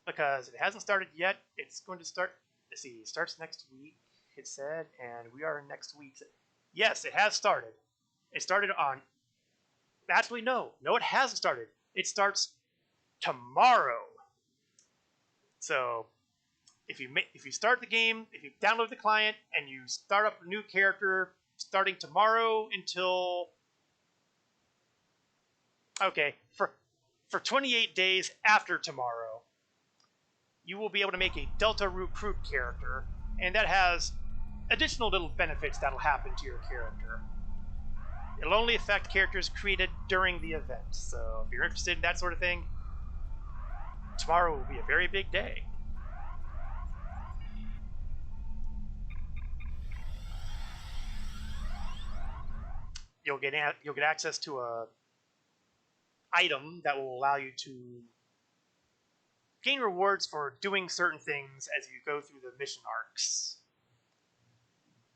Because it hasn't started yet. It's going to start, let's see, it starts next week, it said, and we are in next week. Yes, it has started. It started on, actually no, it hasn't started. It starts tomorrow. So, if you start the game, if you download the client, and you start up a new character starting tomorrow until... Okay, for 28 days after tomorrow, you will be able to make a Delta Recruit character, and that has additional little benefits that'll happen to your character. It'll only affect characters created during the event, so if you're interested in that sort of thing, tomorrow will be a very big day. you'll get access to a item that will allow you to gain rewards for doing certain things as you go through the mission arcs,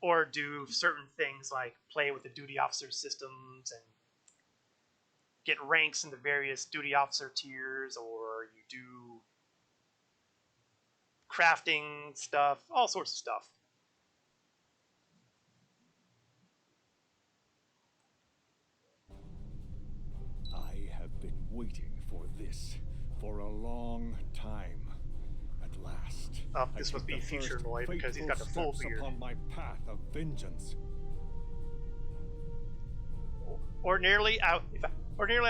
or do certain things like play with the duty officer systems and get ranks in the various duty officer tiers, or you do crafting stuff, all sorts of stuff. I have been waiting for this for a long time. At last, This must be future Noy because he's got the full beard. Upon my path of vengeance. Ordinarily, I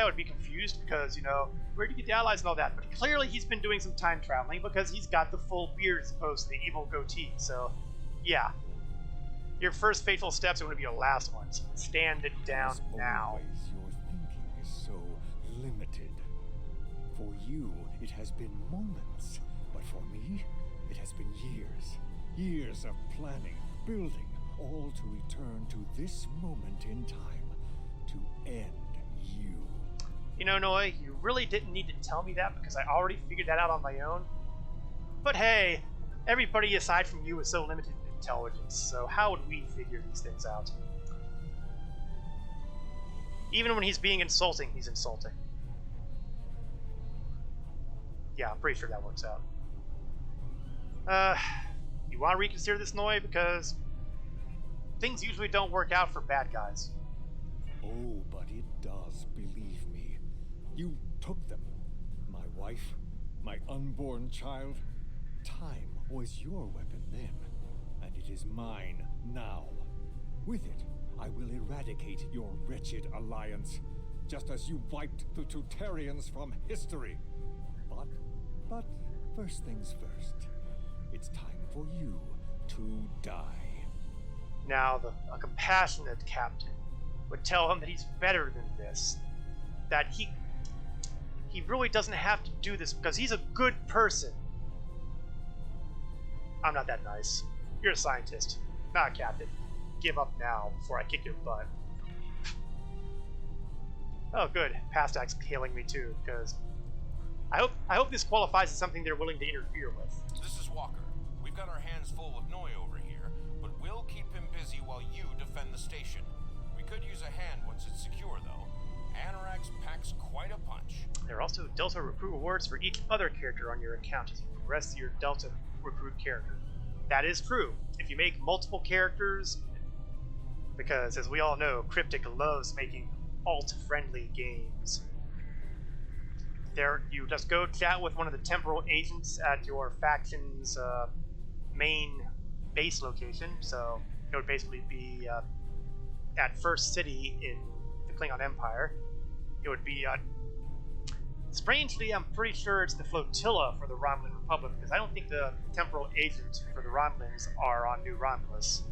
would be confused because, you know, where do you get the allies and all that? But clearly he's been doing some time traveling because he's got the full beard as opposed to the evil goatee. So, yeah. Your first fateful steps are going to be your last ones. Stand it down now. Always, your thinking is so limited. For you, it has been moments. But for me, it has been years. Years of planning, building, all to return to this moment in time. To end you. You know, Noy, you really didn't need to tell me that because I already figured that out on my own. But hey, everybody aside from you is so limited in intelligence, so how would we figure these things out? Even when he's being insulting, he's insulting. Yeah, I'm pretty sure that works out. You want to reconsider this, Noy? Because things usually don't work out for bad guys. Oh, but it does, believe me. You took them. My wife, my unborn child. Time was your weapon then, and it is mine now. With it, I will eradicate your wretched alliance, just as you wiped the Tutarians from history. But first things first. It's time for you to die. Now, a compassionate captain would tell him that he's better than this. That he really doesn't have to do this because he's a good person. I'm not that nice. You're a scientist, not a captain. Give up now before I kick your butt. Oh, good. Pastac's hailing me too, because I hope this qualifies as something they're willing to interfere with. This is Walker. We've got our hands full with Noy over here, but we'll keep him busy while you defend the station. Could use a hand once it's secure, though. Anorax packs quite a punch. There are also Delta Recruit rewards for each other character on your account as you progress your Delta Recruit character. That is true. If you make multiple characters, because as we all know, Cryptic loves making alt-friendly games. There, you just go chat with one of the Temporal agents at your faction's main base location. So it would basically be at First City in the Klingon Empire. It would be, strangely, I'm pretty sure it's the flotilla for the Romulan Republic, because I don't think the temporal agent for the Romulans are on New Romulus.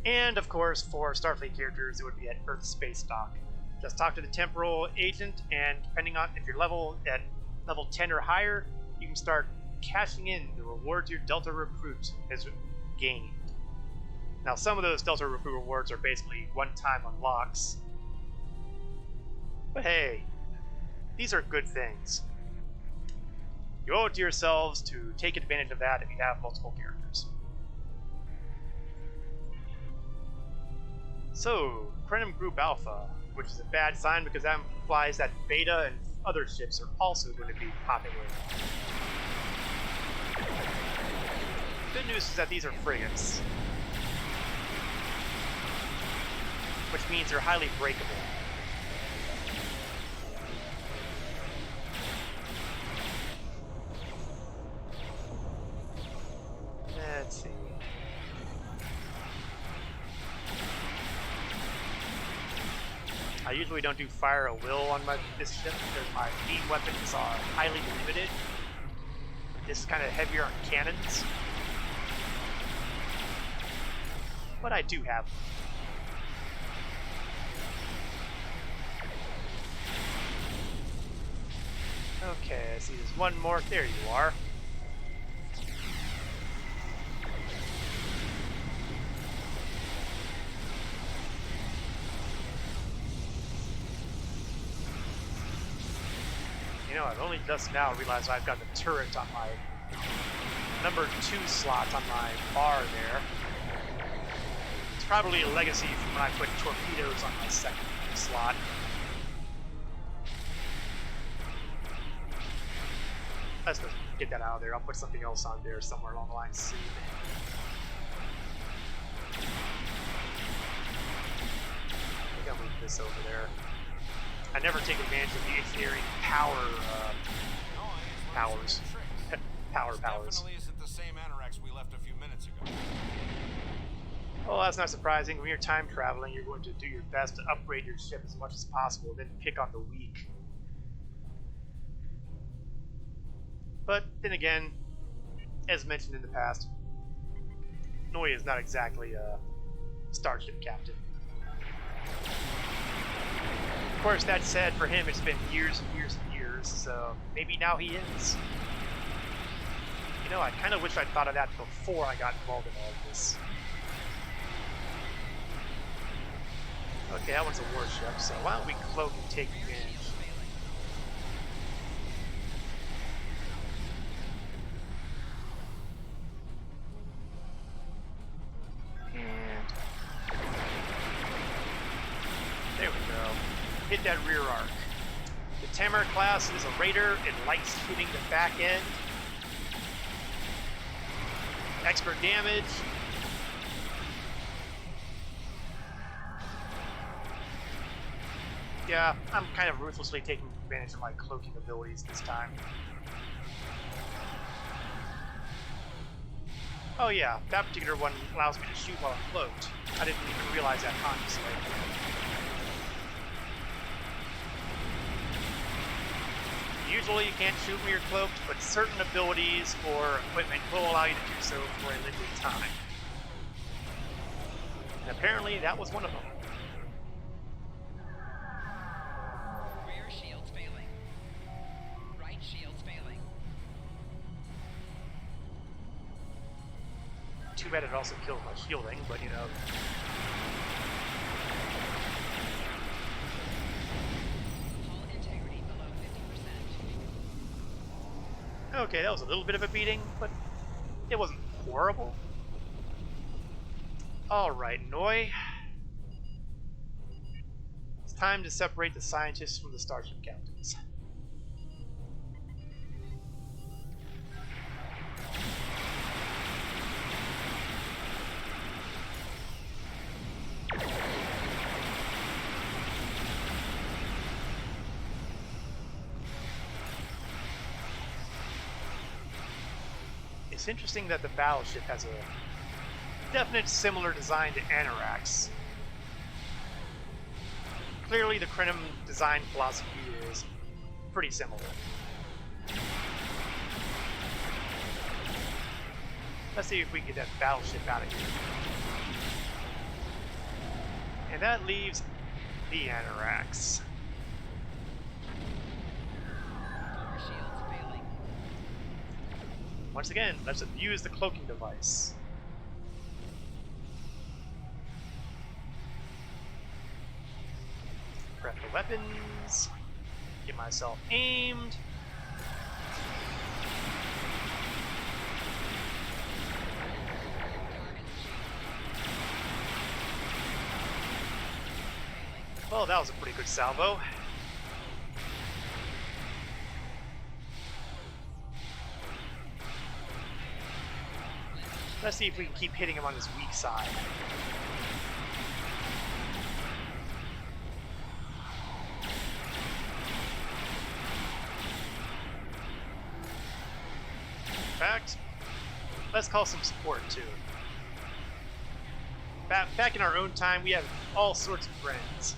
And, of course, for Starfleet characters, it would be at Earth Space Dock. Just talk to the temporal agent, and depending on if you're at level 10 or higher, you can start cashing in the rewards your Delta Recruit has gained. Now, some of those Delta Recruit rewards are basically one-time unlocks. But hey, these are good things. You owe it to yourselves to take advantage of that if you have multiple characters. So, Krenim Group Alpha, which is a bad sign because that implies that Beta and other ships are also going to be popping in. Good news is that these are frigates, which means they're highly breakable. Let's see. I usually don't do fire at will on this ship because my beam weapons are highly limited. This is kind of heavier on cannons, but I do have them. Okay, I see there's one more. There you are. only just now realized I've got the turret on my number 2 slot on my bar there. It's probably a legacy from when I put torpedoes on my 2nd slot. Let's just get that out of there. I'll put something else on there somewhere along the line soon. I think I'll move this over there. I never take advantage of the engineering powers. Powers. Definitely isn't the same Anorax we left a few minutes ago. Well, that's not surprising. When you're time traveling, you're going to do your best to upgrade your ship as much as possible, then pick on the weak. But then again, as mentioned in the past, Noi is not exactly a starship captain. Of course, that said, for him it's been years and years and years, so maybe now he is. You know, I kind of wish I'd thought of that before I got involved in all of this. Okay, that one's a warship, so why don't we cloak and take advantage? There we go. Hit that rear arc. The Temporal class is a raider. It likes shooting the back end. Expert damage. Yeah, I'm kind of ruthlessly taking advantage of my cloaking abilities this time. Oh yeah, that particular one allows me to shoot while I'm cloaked. I didn't even realize that consciously. Usually you can't shoot when you're cloaked, but certain abilities or equipment will allow you to do so for a limited time. And apparently that was one of them. Rear shields failing. Right shields failing. Too bad it also killed my shielding, but you know. Okay, that was a little bit of a beating, but it wasn't horrible. Alright, Noi. It's time to separate the scientists from the starship captains. It's interesting that the battleship has a definite similar design to Anorax. Clearly the Krenim design philosophy is pretty similar. Let's see if we can get that battleship out of here. And that leaves the Anorax. Once again, let's abuse the cloaking device. Prep the weapons. Get myself aimed. Well, that was a pretty good salvo. Let's see if we can keep hitting him on his weak side. In fact, let's call some support too. Back in our own time, we have all sorts of friends.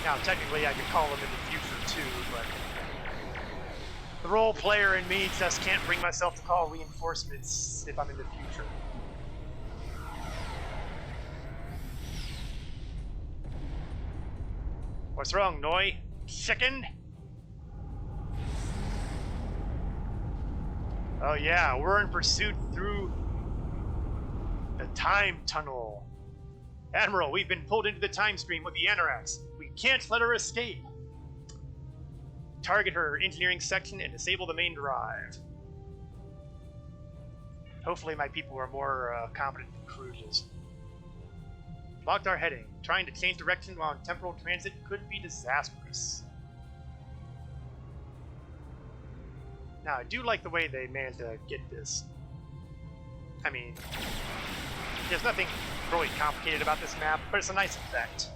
Now, technically, I could call them in the future too, but the role player in me just can't bring myself to call reinforcements if I'm in the future. What's wrong, Noi? Chicken? Oh yeah, we're in pursuit through the time tunnel. Admiral, we've been pulled into the time stream with the Anorax. can't let her escape. Target her engineering section and disable the main drive. Hopefully my people are more competent than Cruz's. Locked our heading. Trying to change direction while in temporal transit could be disastrous. Now, I do like the way they managed to get this. I mean, there's nothing really complicated about this map, but it's a nice effect.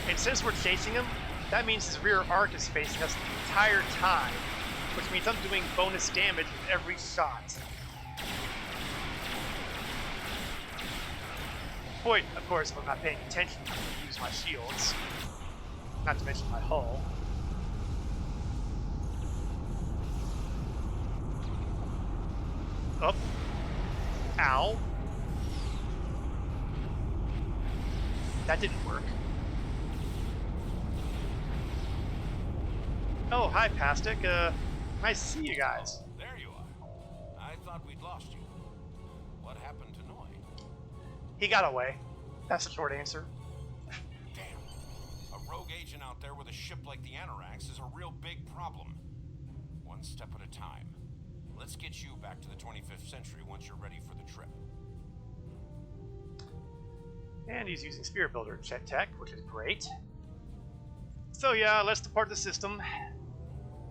And since we're chasing him, that means his rear arc is facing us the entire time, which means I'm doing bonus damage with every shot. Point, of course, if I'm not paying attention to use my shields. Not to mention my hull. Up. Ow. That didn't work. Oh, hi, Pastic. Nice to see you guys. There you are. I thought we'd lost you. What happened to Noi? He got away. That's the short answer. Damn. A rogue agent out there with a ship like the Anorax is a real big problem. One step at a time. Let's get you back to the 25th century once you're ready for the trip. And he's using Spear Builder tech, which is great. So yeah, let's depart the system.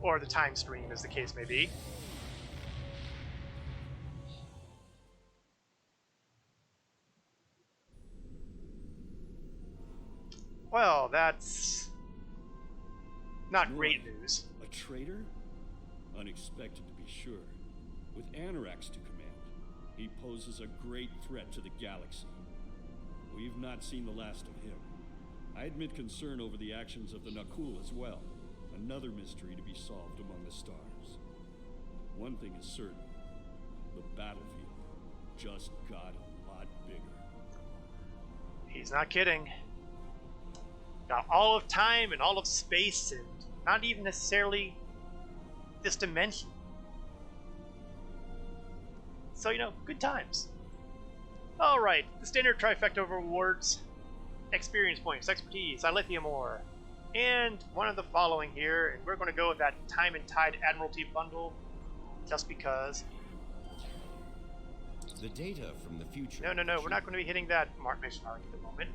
Or the time stream, as the case may be. Well, that's not great news. A traitor? Unexpected to be sure. With Anorax to command, he poses a great threat to the galaxy. We've not seen the last of him. I admit concern over the actions of the Nakul as well. Another mystery to be solved among the stars. One thing is certain. The battlefield just got a lot bigger. He's not kidding. Got all of time and all of space, and not even necessarily this dimension. So, you know, good times. Alright, the standard trifecta of rewards. Experience points, expertise, lithium ore, and one of the following here, and we're going to go with that Time and Tide Admiralty bundle, just because. The data from the future. No, we're not going to be hitting that mission mark at the moment.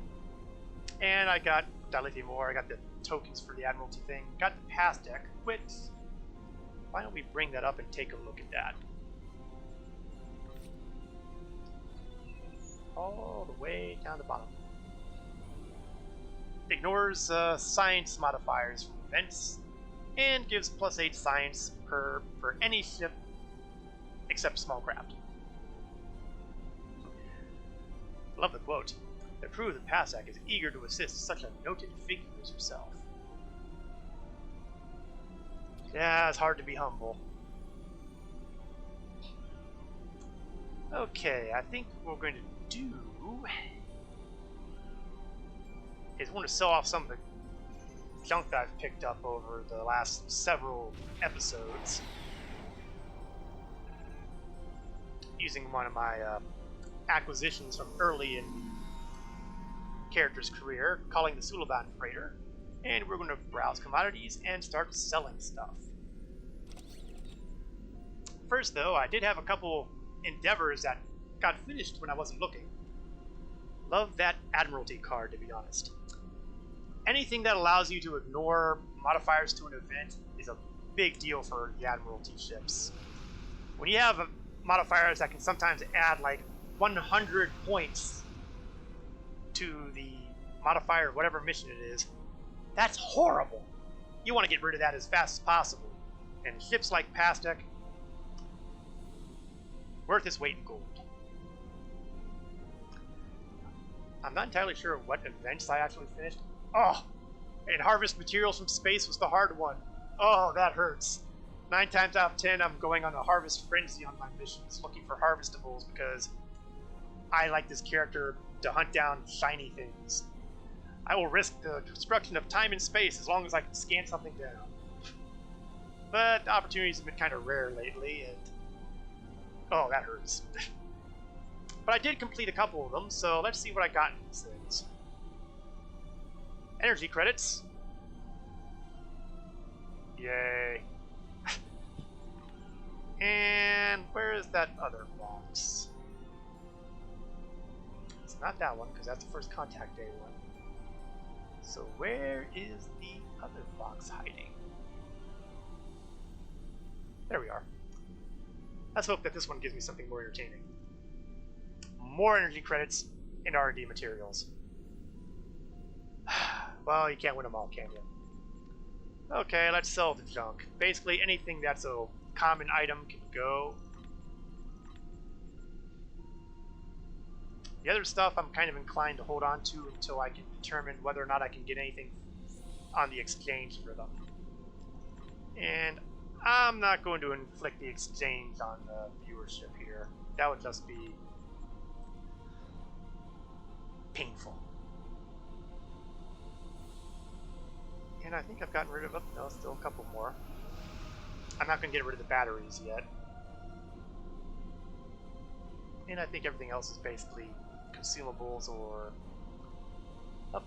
And I got lithium ore, I got the tokens for the Admiralty thing, got the past deck, which, why don't we bring that up and take a look at that? All the way down the bottom. Ignores science modifiers from events, and gives +8 science for any ship except small craft. Love the quote. The crew of the Passac is eager to assist such a noted figure as yourself. Yeah, it's hard to be humble. Okay, I think what we're going to do is I want to sell off some of the junk that I've picked up over the last several episodes. Using one of my acquisitions from early in the character's career, calling the Sulaban Freighter. And we're going to browse commodities and start selling stuff. First though, I did have a couple endeavors that got finished when I wasn't looking. Love that Admiralty card, to be honest. Anything that allows you to ignore modifiers to an event is a big deal for the Admiralty ships. When you have modifiers that can sometimes add like 100 points to the modifier, whatever mission it is, that's horrible. You want to get rid of that as fast as possible. And ships like Pastek, worth its weight in gold. I'm not entirely sure what events I actually finished. Oh, and harvest materials from space was the hard one. Oh, that hurts. 9 times out of 10, I'm going on a harvest frenzy on my missions, looking for harvestables because I like this character to hunt down shiny things. I will risk the destruction of time and space as long as I can scan something down. But the opportunities have been kind of rare lately, and oh, that hurts. But I did complete a couple of them, so let's see what I got in these things. Energy credits. Yay. And where is that other box? It's not that one, because that's the first contact day one. So where is the other box hiding? There we are. Let's hope that this one gives me something more entertaining. More energy credits and R&D materials. Well, you can't win them all, can you? Okay, let's sell the junk. Basically, anything that's a common item can go. The other stuff I'm kind of inclined to hold on to until I can determine whether or not I can get anything on the exchange for them. And I'm not going to inflict the exchange on the viewership here. That would just be painful. And I think I've gotten rid of, oh, no, still a couple more. I'm not going to get rid of the batteries yet. And I think everything else is basically consumables or... Oh.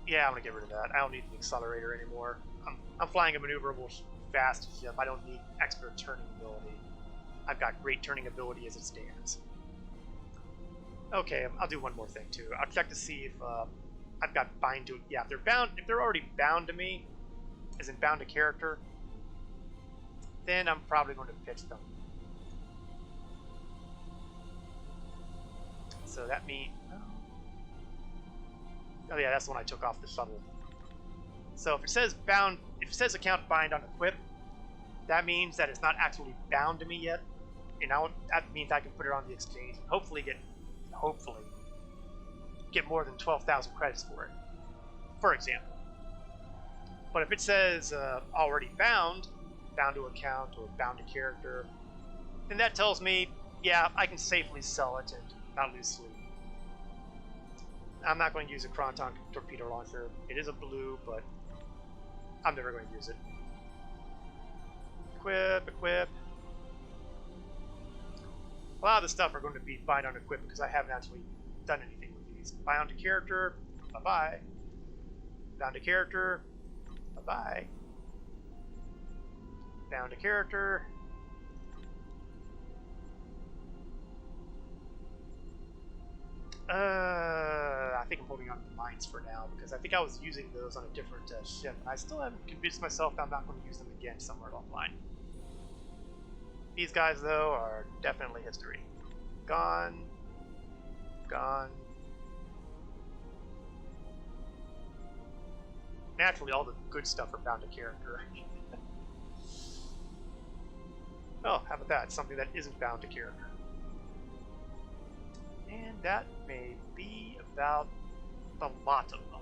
Yeah, I'm going to get rid of that. I don't need the accelerator anymore. I'm flying a maneuverable fast ship. I don't need extra turning ability. I've got great turning ability as it stands. Okay, I'll do one more thing too. I'll check to see if I've got bind to... Yeah, if they're bound, if they're already bound to me, as in bound to character, then I'm probably going to pitch them. So that means... Oh yeah, that's the one I took off the shuttle. So if it says bound, if it says account bind on equip, that means that it's not actually bound to me yet, and now that means I can put it on the exchange and hopefully get more than 12,000 credits for it, for example. But if it says already bound to account or bound to character, then that tells me, yeah, I can safely sell it and not lose sleep. I'm not going to use a Cronton torpedo launcher. It is a blue, but I'm never going to use it. Equip. A lot of the stuff are going to be bind on equip because I haven't actually done anything with these. Bound to character, bye-bye. Bound to character, bye-bye. Bound to character. I think I'm holding on to the mines for now because I think I was using those on a different ship, and I still haven't convinced myself that I'm not going to use them again somewhere offline. These guys, though, are definitely history. Gone. Naturally, all the good stuff are bound to character. Oh, how about that? Something that isn't bound to character. And that may be about the lot of them.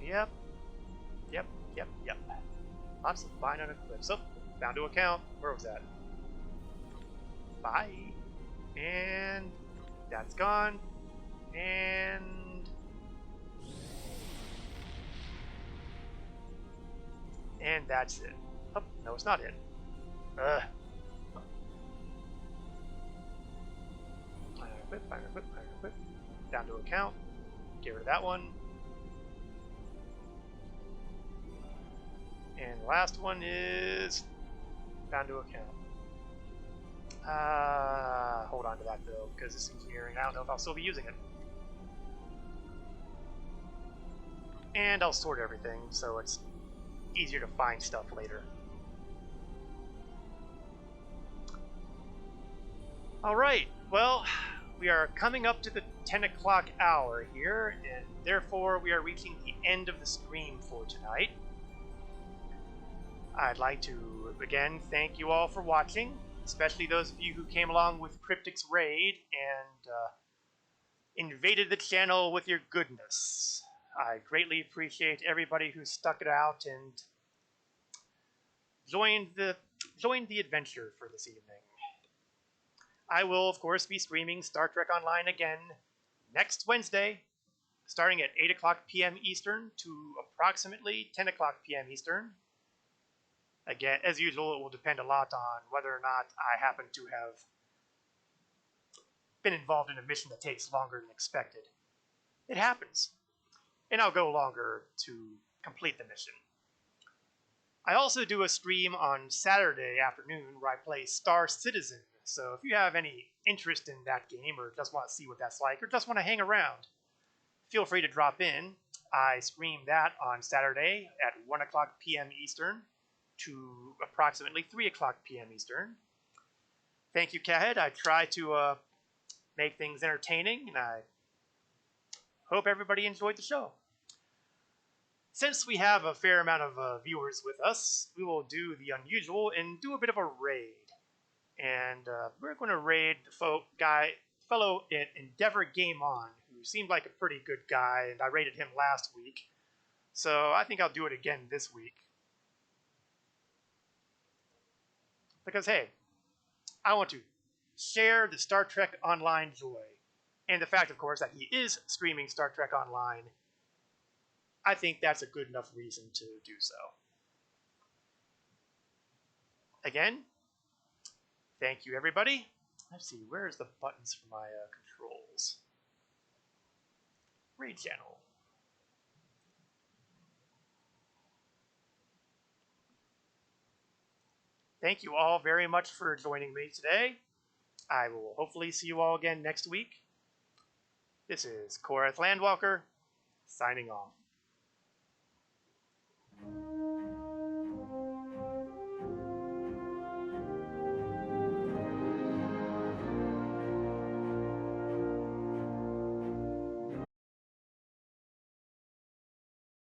Yep. Lots of bind on eclipse. Oh, bound to account. Where was that? Bye. And that's gone. And that's it. Oh, no, it's not it. Ugh. Fire equip. Down to account. Get rid of that one. And the last one is bound to account. Hold on to that though, because this engineering, I don't know if I'll still be using it. And I'll sort everything so it's easier to find stuff later. Alright, well, we are coming up to the 10 o'clock hour here, and therefore we are reaching the end of the stream for tonight. I'd like to, again, thank you all for watching, especially those of you who came along with Cryptic's raid and invaded the channel with your goodness. I greatly appreciate everybody who stuck it out and joined the adventure for this evening. I will, of course, be streaming Star Trek Online again next Wednesday, starting at 8 o'clock p.m. Eastern to approximately 10 o'clock p.m. Eastern. Again, as usual, it will depend a lot on whether or not I happen to have been involved in a mission that takes longer than expected. It happens, and I'll go longer to complete the mission. I also do a stream on Saturday afternoon where I play Star Citizen, so if you have any interest in that game or just want to see what that's like or just want to hang around, feel free to drop in. I stream that on Saturday at 1 o'clock p.m. Eastern to approximately 3 o'clock p.m. Eastern. Thank you, Cathead. I try to make things entertaining, and I hope everybody enjoyed the show. Since we have a fair amount of viewers with us, we will do the unusual and do a bit of a raid. And we're going to raid the fellow Endeavor Game On, who seemed like a pretty good guy, and I raided him last week. So I think I'll do it again this week. Because, hey, I want to share the Star Trek Online joy. And the fact, of course, that he is streaming Star Trek Online, I think that's a good enough reason to do so. Again, thank you, everybody. Let's see, where's the buttons for my controls? Raid channel. Thank you all very much for joining me today. I will hopefully see you all again next week. This is Korath Landwalker, signing off.